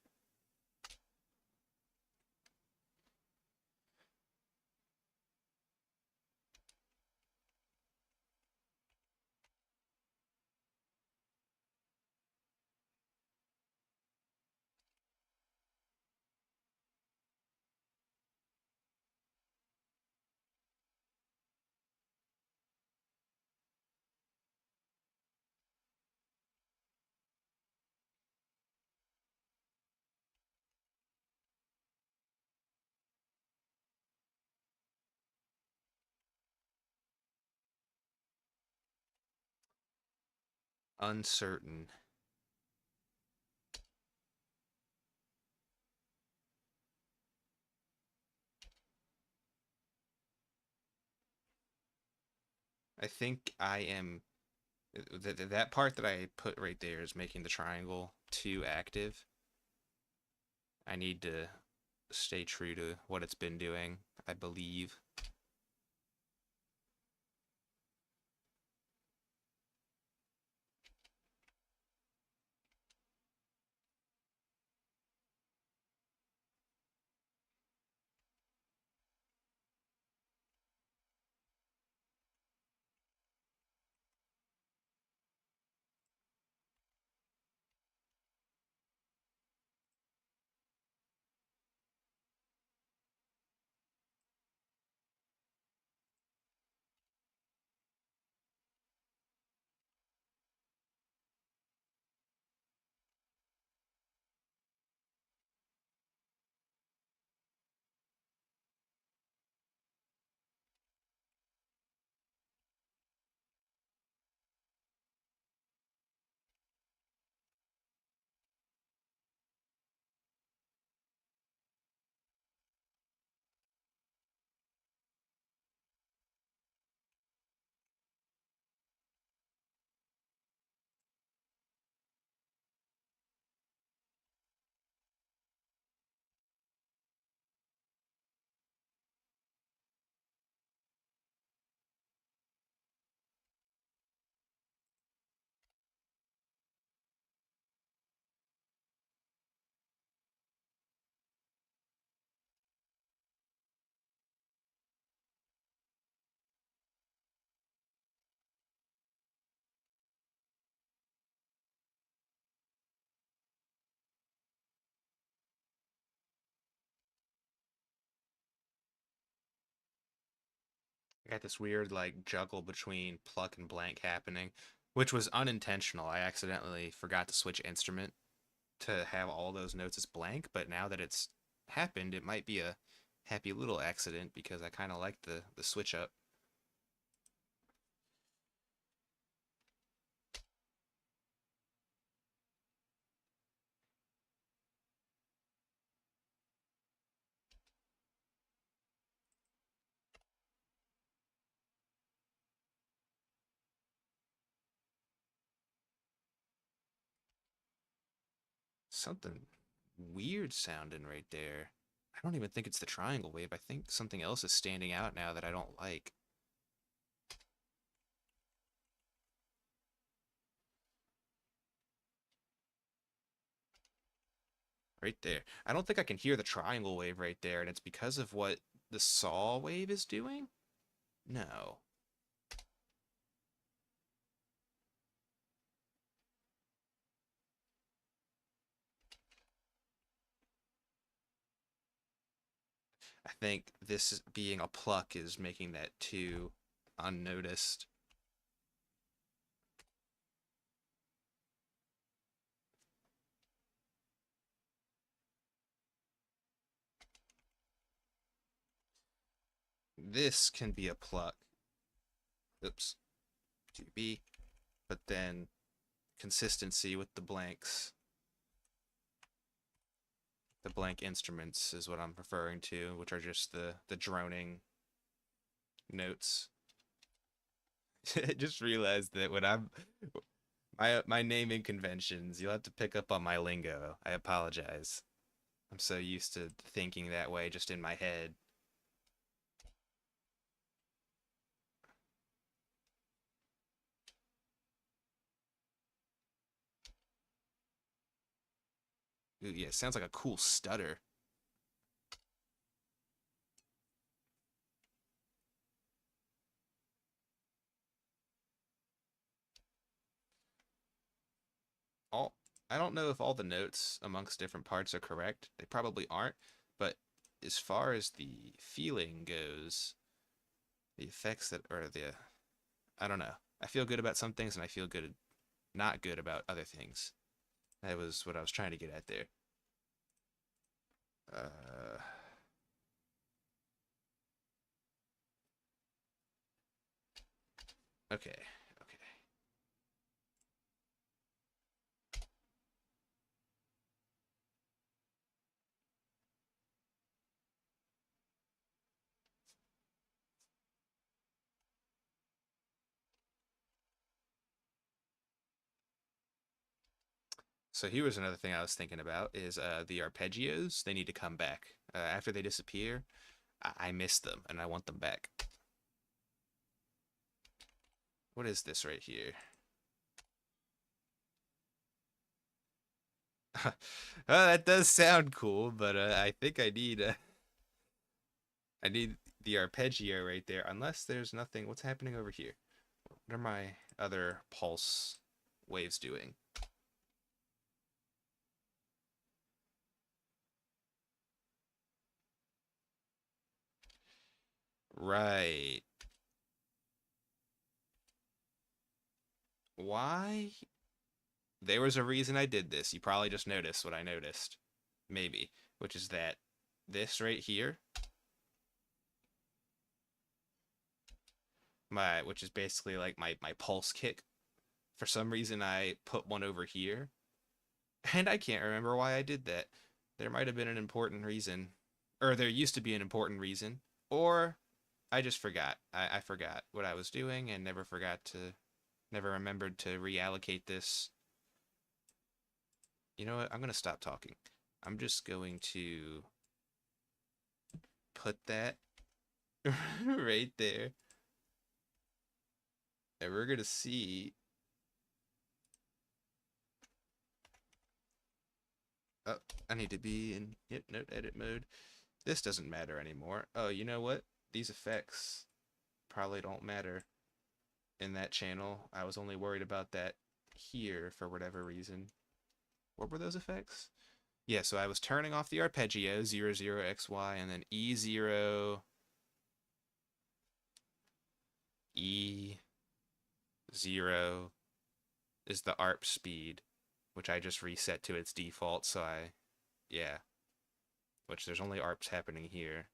Uncertain. I think I am that part that I put right there is making the triangle too active. I need to stay true to what it's been doing, I believe. I got this weird like juggle between pluck and blank happening, which was unintentional. I accidentally forgot to switch instrument to have all those notes as blank, but now that it's happened, it might be a happy little accident because I kind of like the switch up. Something weird sounding right there. I don't even think it's the triangle wave. I think something else is standing out now that I don't like. Right there. I don't think I can hear the triangle wave right there, and it's because of what the saw wave is doing? No. I think this being a pluck is making that too unnoticed. This can be a pluck. Oops. 2B. But then consistency with the blanks. The blank instruments is what I'm referring to, which are just the droning notes. I just realized that when I'm my naming conventions, you'll have to pick up on my lingo. I apologize. I'm so used to thinking that way just in my head. Ooh, yeah, it sounds like a cool stutter. All I don't know if all the notes amongst different parts are correct. They probably aren't, but as far as the feeling goes, the effects that or the I don't know. I feel good about some things and I feel good not good about other things. That was what I was trying to get at there. Uh okay. Okay. So here was another thing I was thinking about is the arpeggios. They need to come back. After they disappear, I miss them and I want them back. What is this right here? Well, that does sound cool, but I think I need the arpeggio right there. Unless there's nothing. What's happening over here? What are my other pulse waves doing? Right. Why? There was a reason I did this. You probably just noticed what I noticed. Maybe. Which is that this right here, which is basically like my pulse kick. For some reason I put one over here. And I can't remember why I did that. There might have been an important reason. Or there used to be an important reason. Or I just forgot. I forgot what I was doing and never remembered to reallocate this. You know what? I'm going to stop talking. I'm just going to put that right there. And we're going to see. Oh, I need to be in note edit mode. This doesn't matter anymore. Oh, you know what? These effects probably don't matter in that channel. I was only worried about that here for whatever reason. What were those effects? Yeah, so I was turning off the arpeggio, 00XY, and then E0, E0 is the ARP speed, which I just reset to its default, so yeah, which there's only ARPs happening here.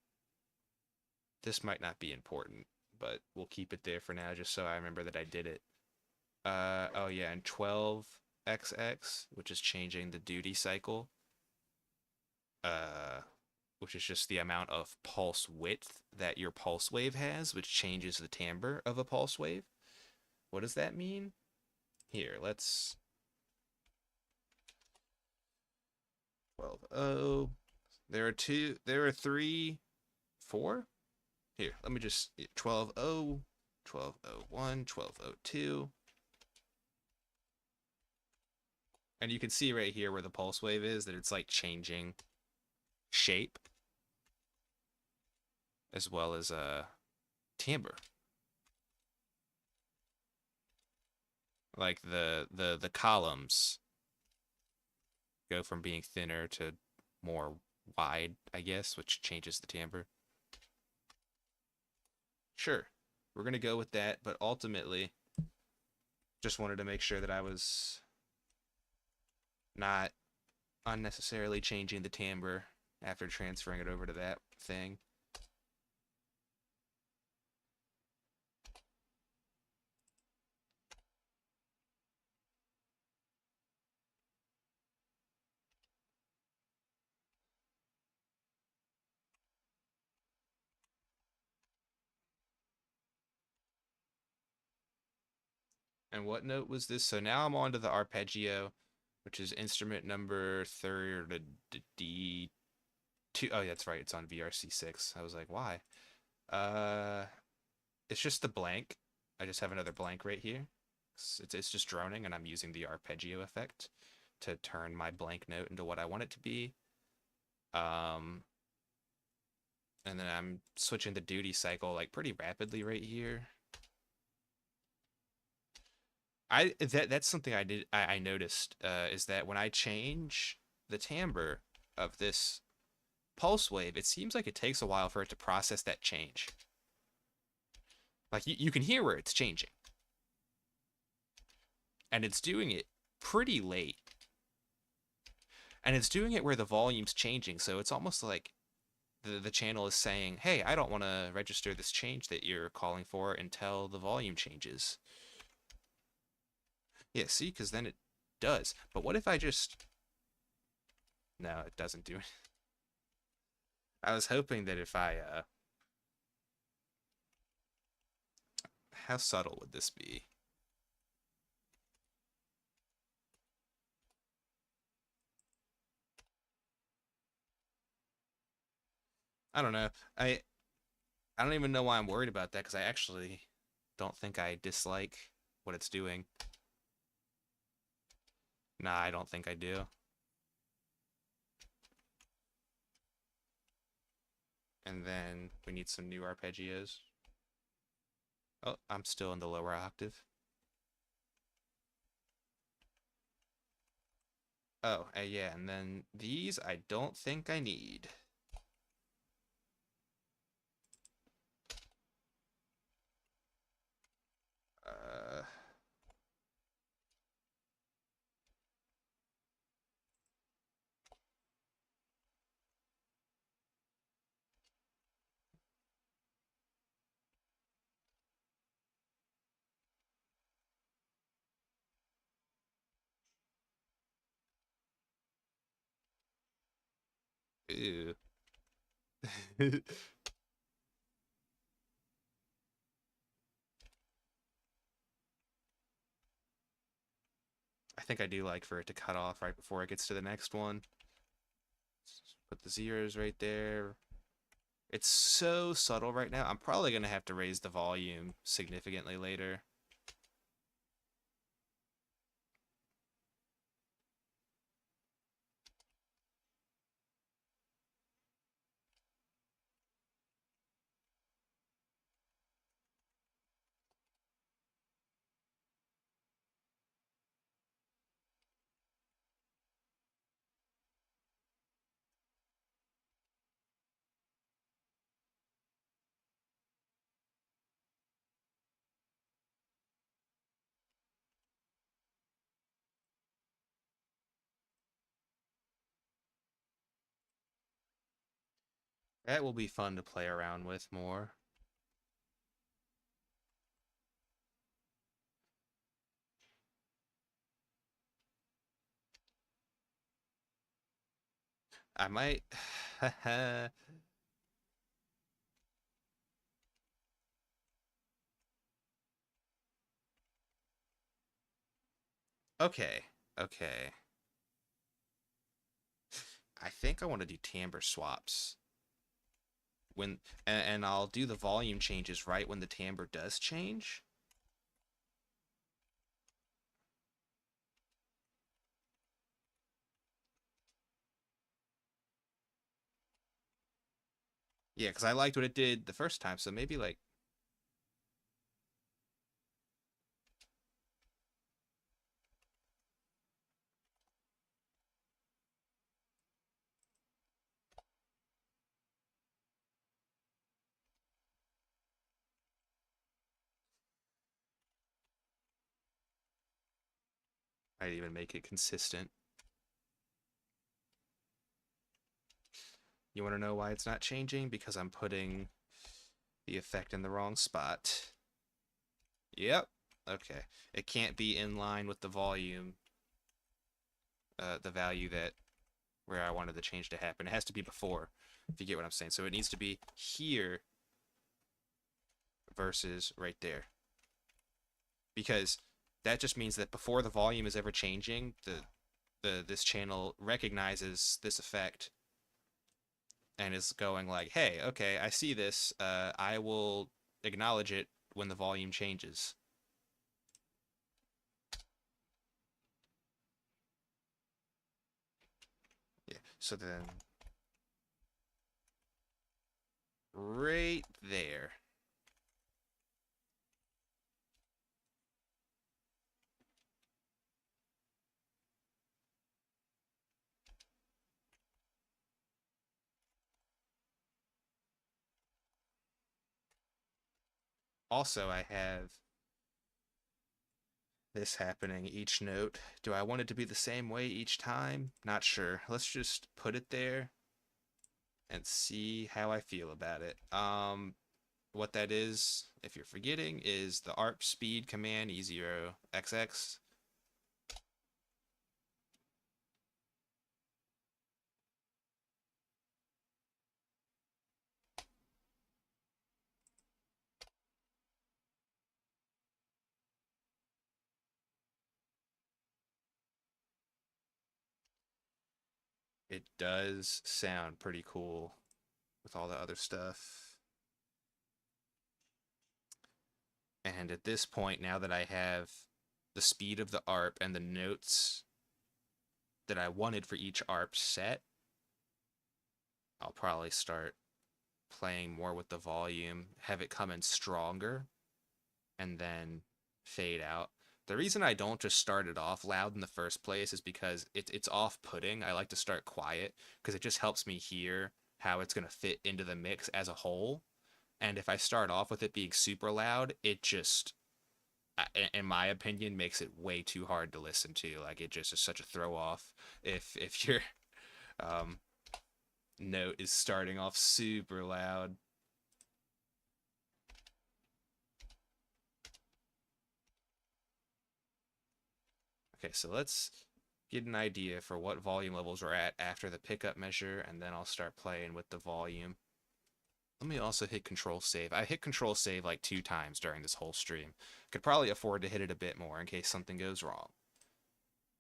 This might not be important, but we'll keep it there for now just so I remember that I did it. Oh yeah, and 12XX, which is changing the duty cycle. Which is just the amount of pulse width that your pulse wave has, which changes the timbre of a pulse wave. What does that mean? Here, let's 12.0. There are three, four. Here, let me just 12.0, 12.01, 12.02. And you can see right here where the pulse wave is that it's like changing shape as well as timbre. Like the columns go from being thinner to more wide, I guess, which changes the timbre. Sure, we're gonna go with that, but ultimately just wanted to make sure that I was not unnecessarily changing the timbre after transferring it over to that thing. And what note was this? So now I'm on to the arpeggio, which is instrument number 30D2. Oh, yeah, that's right. It's on VRC6. I was like, why? Uh, it's just the blank. I just have another blank right here. It's just droning, and I'm using the arpeggio effect to turn my blank note into what I want it to be. Um, and then I'm switching the duty cycle like pretty rapidly right here. That's something I noticed is that when I change the timbre of this pulse wave, it seems like it takes a while for it to process that change. Like you can hear where it's changing. And it's doing it pretty late. And it's doing it where the volume's changing, so it's almost like the channel is saying, hey, I don't want to register this change that you're calling for until the volume changes. Yeah, see, because then it does. But what if I just... No, it doesn't do it. I was hoping that if I... How subtle would this be? I don't know. I don't even know why I'm worried about that because I actually don't think I dislike what it's doing. Nah, I don't think I do. And then we need some new arpeggios. Oh, I'm still in the lower octave. Oh, yeah, and then these I don't think I need. Uh, ew. I think I do like for it to cut off right before it gets to the next one. Put the zeros right there. It's so subtle right now. I'm probably going to have to raise the volume significantly later. That will be fun to play around with more. I might. Okay. Okay. I think I want to do timbre swaps when and I'll do the volume changes right when the timbre does change. Yeah, because I liked what it did the first time, so maybe like I'd even make it consistent. You want to know why it's not changing? Because I'm putting the effect in the wrong spot. Yep. Okay. It can't be in line with the volume, the value that where I wanted the change to happen. It has to be before, if you get what I'm saying. So it needs to be here versus right there. Because that just means that before the volume is ever changing, the this channel recognizes this effect and is going like, "Hey, okay, I see this. I will acknowledge it when the volume changes." Yeah. So then right there. Also, I have this happening each note. Do I want it to be the same way each time? Not sure. Let's just put it there and see how I feel about it. What that is, if you're forgetting, is the ARP speed command E0XX. It does sound pretty cool with all the other stuff. And at this point, now that I have the speed of the ARP and the notes that I wanted for each ARP set, I'll probably start playing more with the volume, have it come in stronger, and then fade out. The reason I don't just start it off loud in the first place is because it's off-putting. I like to start quiet because it just helps me hear how it's going to fit into the mix as a whole. And if I start off with it being super loud, it just, in my opinion, makes it way too hard to listen to. Like it just is such a throw off if your um, note is starting off super loud. Okay, so let's get an idea for what volume levels we're at after the pickup measure, and then I'll start playing with the volume. Let me also hit Control Save. I hit Control Save like 2 times during this whole stream. Could probably afford to hit it a bit more in case something goes wrong.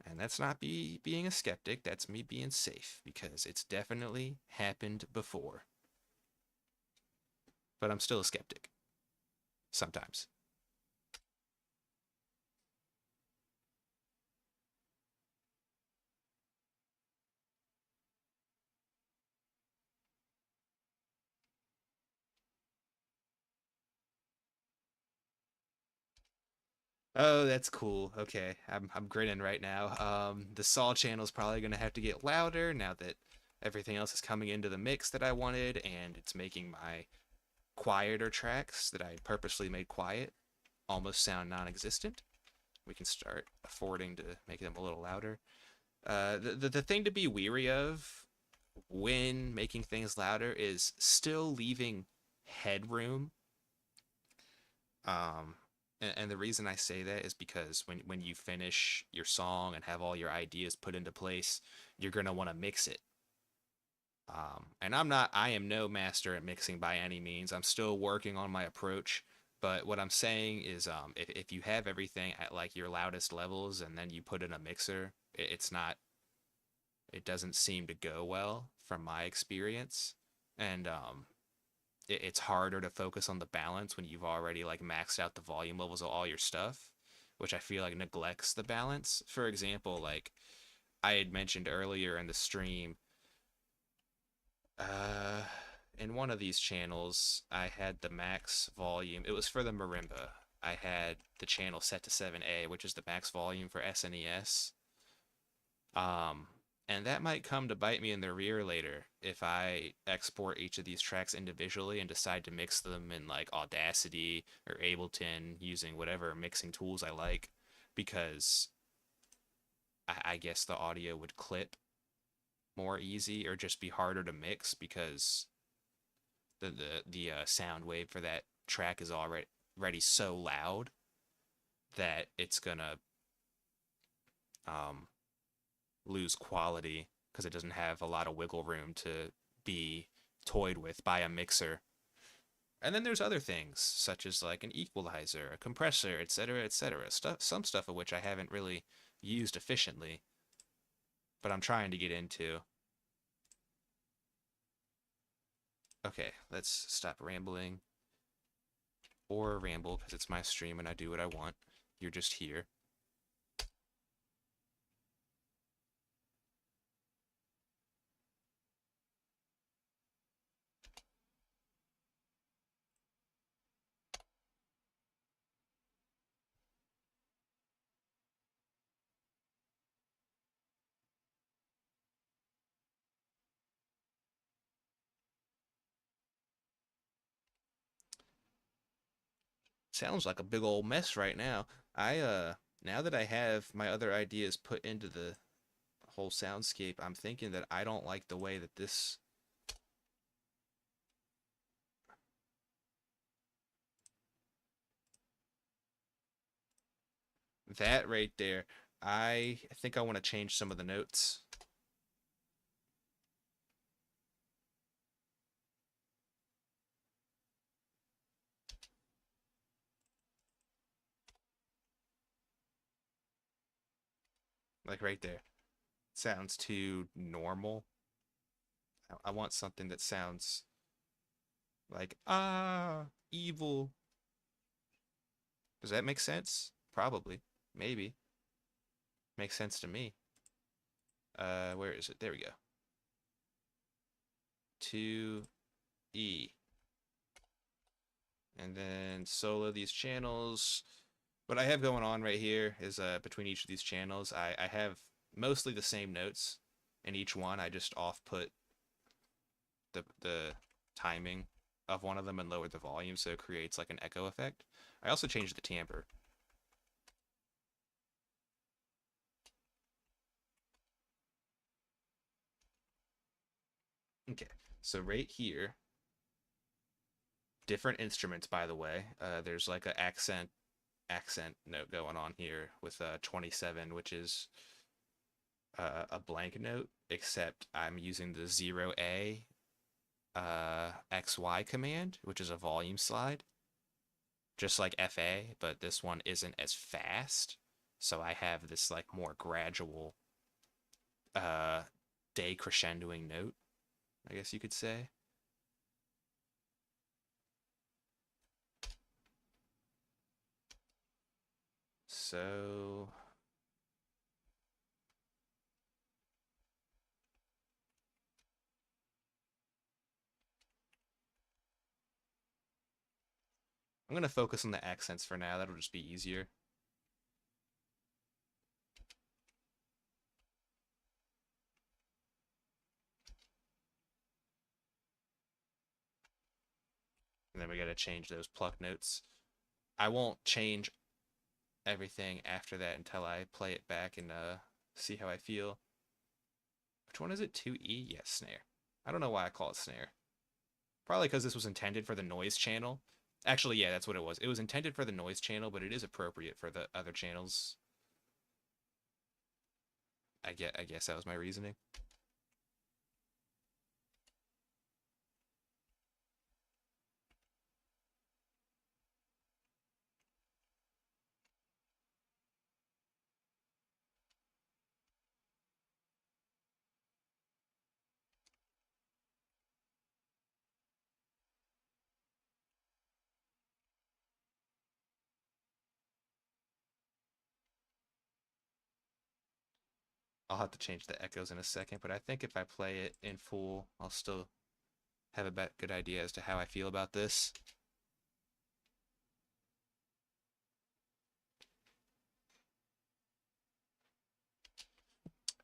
And that's not being a skeptic, that's me being safe, because it's definitely happened before. But I'm still a skeptic. Sometimes. Oh, that's cool. Okay, I'm grinning right now. The Saw channel's probably gonna have to get louder now that everything else is coming into the mix that I wanted, and it's making my quieter tracks that I purposely made quiet almost sound non-existent. We can start affording to make them a little louder. The thing to be weary of when making things louder is still leaving headroom. Um, and the reason I say that is because when you finish your song and have all your ideas put into place, you're gonna want to mix it. And I am no master at mixing by any means. I'm still working on my approach. But what I'm saying is, if you have everything at like your loudest levels and then you put in a mixer, it's not, it doesn't seem to go well from my experience. And it's harder to focus on the balance when you've already like maxed out the volume levels of all your stuff, which I feel like neglects the balance. For example, like I had mentioned earlier in the stream, uh, in one of these channels, I had the max volume. It was for the marimba. I had the channel set to 7A, which is the max volume for SNES. Um, and that might come to bite me in the rear later if I export each of these tracks individually and decide to mix them in like Audacity or Ableton using whatever mixing tools I like, because I guess the audio would clip more easy or just be harder to mix because the sound wave for that track is already so loud that it's gonna um, lose quality because it doesn't have a lot of wiggle room to be toyed with by a mixer. And then there's other things such as like an equalizer, a compressor, etc., etc. Some stuff of which I haven't really used efficiently, but I'm trying to get into. Okay, let's stop rambling or ramble because it's my stream and I do what I want. You're just here. Sounds like a big old mess right now. Now that I have my other ideas put into the whole soundscape, I'm thinking that I don't like the way that this that right there. I think I want to change some of the notes. Like right there. Sounds too normal. I want something that sounds Like, evil. Does that make sense? Probably. Maybe. Makes sense to me. Where is it? There we go. 2E. And then solo these channels. What I have going on right here is between each of these channels, I have mostly the same notes in each one. I just off put the timing of one of them and lower the volume so it creates like an echo effect. I also changed the timbre. Okay, so right here, different instruments, by the way. There's like an accent note going on here with 27, which is a blank note, except I'm using the 0A XY command, which is a volume slide, just like FA, but this one isn't as fast. So I have this like more gradual uh decrescendoing note, I guess you could say. So I'm gonna focus on the accents for now. That'll just be easier. And then we gotta change those pluck notes. I won't change everything after that until I play it back and see how I feel. Which one is it? 2E? Yes, snare. I don't know why I call it snare. Probably because this was intended for the noise channel. Actually, yeah, that's what it was. It was intended for the noise channel, but it is appropriate for the other channels. I guess that was my reasoning. I'll have to change the echoes in a second, but I think if I play it in full, I'll still have a good idea as to how I feel about this.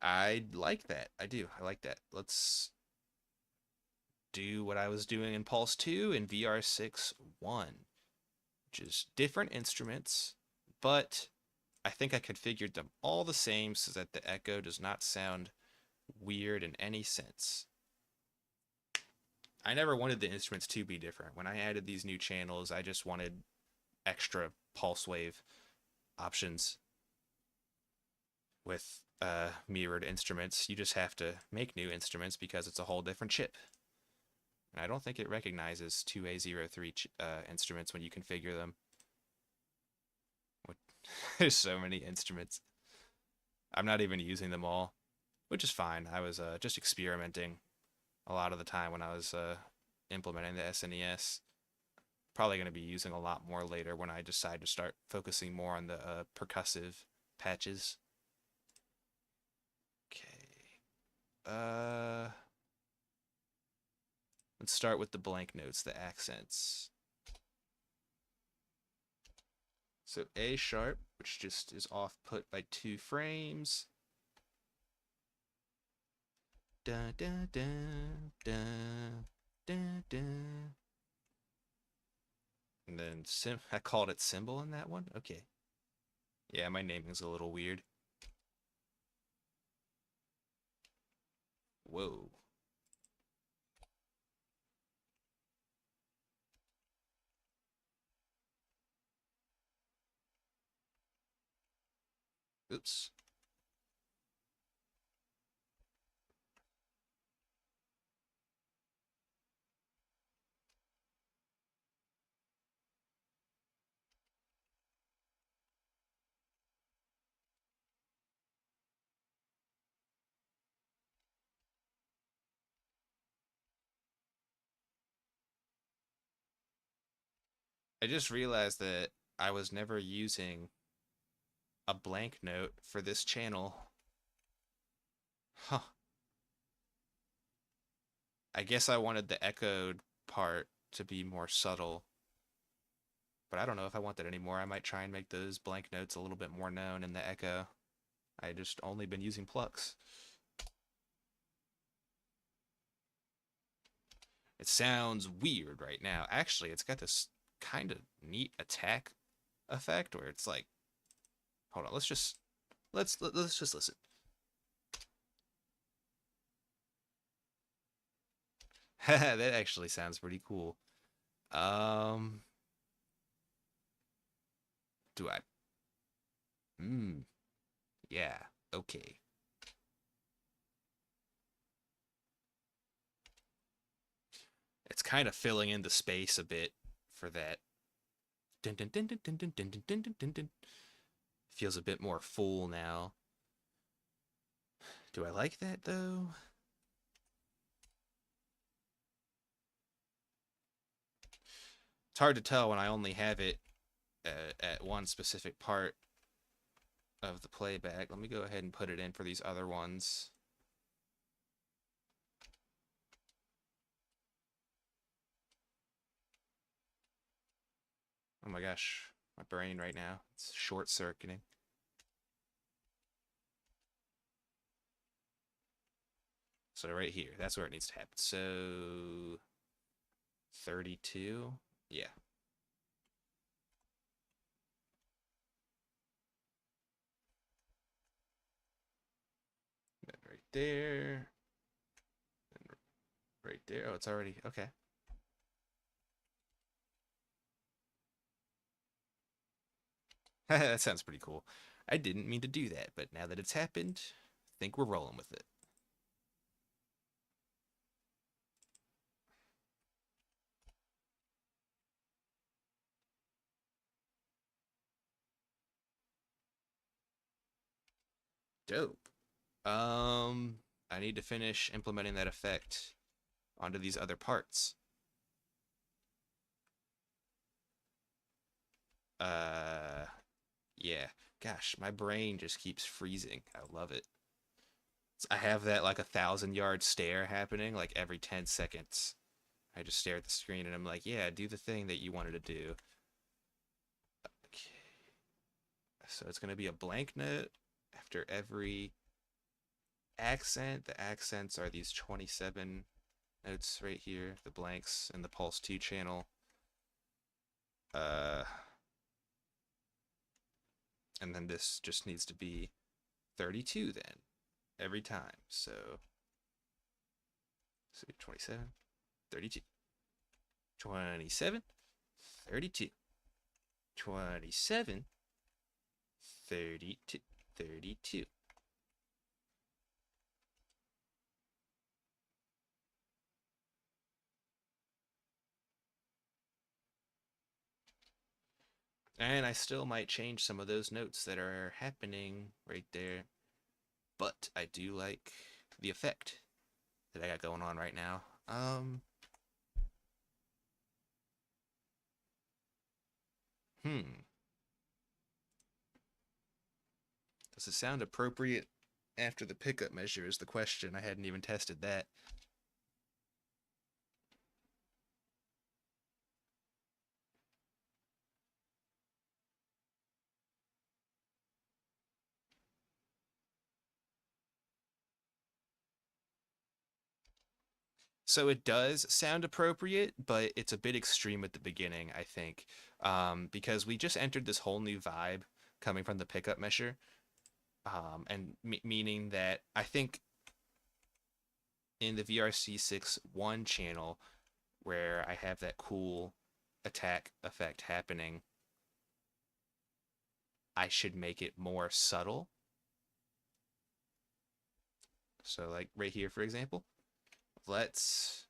I like that. I do. I like that. Let's do what I was doing in Pulse 2 and VR6 1, which is different instruments, but I think I configured them all the same so that the echo does not sound weird in any sense. I never wanted the instruments to be different. When I added these new channels, I just wanted extra pulse wave options with mirrored instruments. You just have to make new instruments because it's a whole different chip. And I don't think it recognizes 2A03 instruments when you configure them. There's so many instruments. I'm not even using them all, which is fine. I was just experimenting a lot of the time when I was implementing the SNES. Probably going to be using a lot more later when I decide to start focusing more on the percussive patches. Okay. Let's start with the blank notes, the accents. So A sharp, which just is off put by 2 frames. Dun, dun, dun, dun, dun, dun. And then I called it symbol in that one. Okay. Yeah, my naming's a little weird. Whoa. Oops. I just realized that I was never using a blank note for this channel. Huh. I guess I wanted the echoed part to be more subtle, but I don't know if I want that anymore. I might try and make those blank notes a little bit more known in the echo. I just only been using plucks. It sounds weird right now. Actually, it's got this kind of neat attack effect where it's like, hold on, let's just listen. That actually sounds pretty cool. Um, do I? Hmm. Yeah. Okay. It's kind of filling in the space a bit for that. Dun, dun, dun, dun, dun, dun, dun, dun, dun, dun, dun. Feels a bit more full now. Do I like that though? It's hard to tell when I only have it at one specific part of the playback. Let me go ahead and put it in for these other ones. Oh my gosh, my brain right now, it's short circuiting. So right here, that's where it needs to happen. So 32, yeah. Then right there, and right there. Oh, it's already, okay. That sounds pretty cool. I didn't mean to do that, but now that it's happened, I think we're rolling with it. Dope. I need to finish implementing that effect onto these other parts. Uh, yeah. Gosh, my brain just keeps freezing. I love it. I have that like 1,000 yard stare happening like every 10 seconds. I just stare at the screen and I'm like, yeah, do the thing that you wanted to do. Okay. So it's going to be a blank note after every accent. The accents are these 27 notes right here, the blanks in the Pulse 2 channel. Uh, and then this just needs to be 32 then, every time. So 27, 32, 27, 32, 27, 32, 32. And I still might change some of those notes that are happening right there. But I do like the effect that I got going on right now. Hmm. Does it sound appropriate after the pickup measure is the question. I hadn't even tested that. So it does sound appropriate, but it's a bit extreme at the beginning, I think, because we just entered this whole new vibe coming from the pickup measure, and meaning that I think in the VRC6 1 channel, where I have that cool attack effect happening, I should make it more subtle. So like right here, for example, let's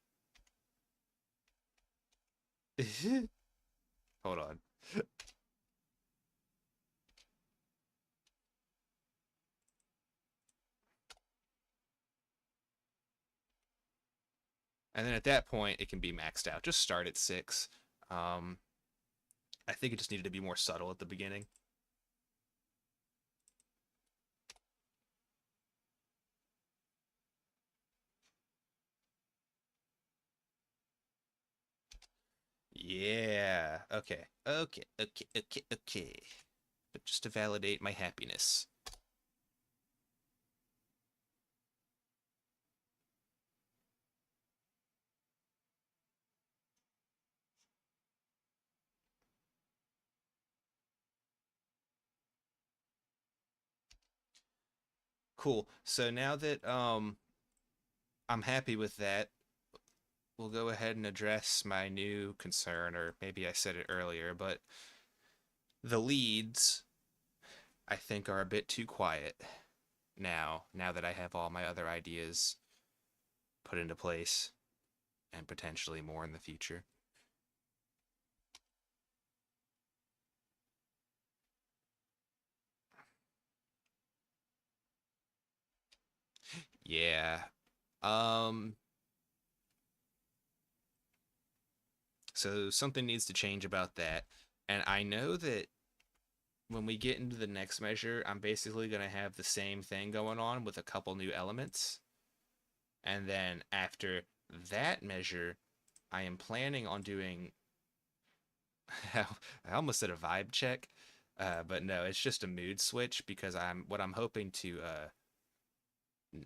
hold on. And then at that point, it can be maxed out. Just start at 6. Um, I think it just needed to be more subtle at the beginning. Yeah. Okay. Okay. Okay. Okay. Okay. But just to validate my happiness. Cool. So now that I'm happy with that, we'll go ahead and address my new concern, or maybe I said it earlier, but the leads I think are a bit too quiet now that I have all my other ideas put into place and potentially more in the future. Yeah. Um so something needs to change about that. And I know that when we get into the next measure, I'm basically going to have the same thing going on with a couple new elements. And then after that measure, I am planning on doing I almost said a vibe check, but no, it's just a mood switch because I'm hoping to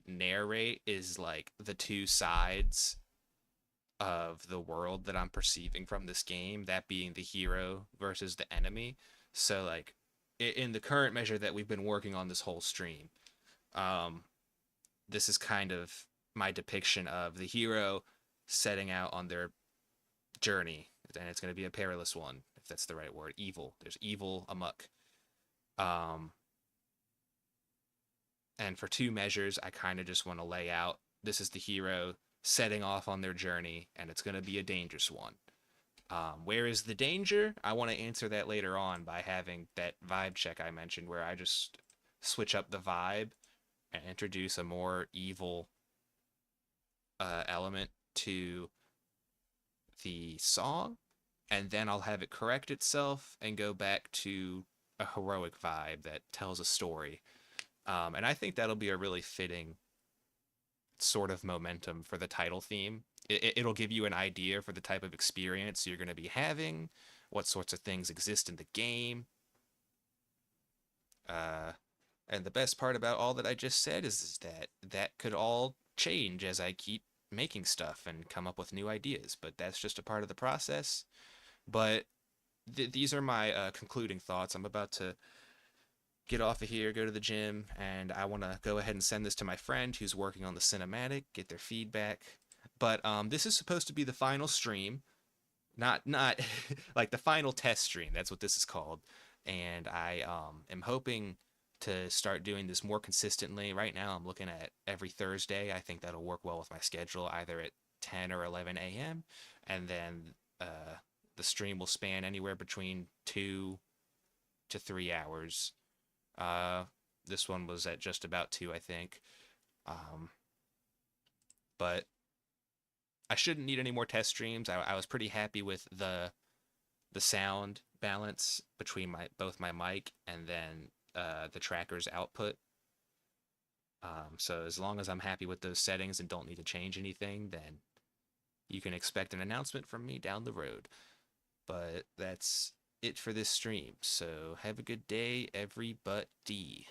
narrate is like the two sides of the world that I'm perceiving from this game, that being the hero versus the enemy. So like in the current measure that we've been working on this whole stream, um, this is kind of my depiction of the hero setting out on their journey, and it's going to be a perilous one, if that's the right word. Evil. There's evil amok. Um, and for two measures, I kind of just want to lay out this is the hero setting off on their journey, and it's going to be a dangerous one. Where is the danger? I want to answer that later on by having that vibe check I mentioned, where I just switch up the vibe and introduce a more evil element to the song, and then I'll have it correct itself and go back to a heroic vibe that tells a story. And I think that'll be a really fitting sort of momentum for the title theme. It'll give you an idea for the type of experience you're going to be having, what sorts of things exist in the game. Uh, and the best part about all that I just said is that that could all change as I keep making stuff and come up with new ideas. But that's just a part of the process. But these are my concluding thoughts. I'm about to get off of here, go to the gym, and I want to go ahead and send this to my friend who's working on the cinematic, get their feedback. But this is supposed to be the final stream, not like the final test stream. That's what this is called, and I am hoping to start doing this more consistently. Right now, I'm looking at every Thursday. I think that'll work well with my schedule, either at 10 or 11 a.m. And then the stream will span anywhere between 2 to 3 hours. uh, this one was at just about 2, I think. Um, but I shouldn't need any more test streams. I was pretty happy with the sound balance between my both my mic and then the tracker's output. So as long as I'm happy with those settings and don't need to change anything, then you can expect an announcement from me down the road. But that's it for this stream. So have a good day, everybody.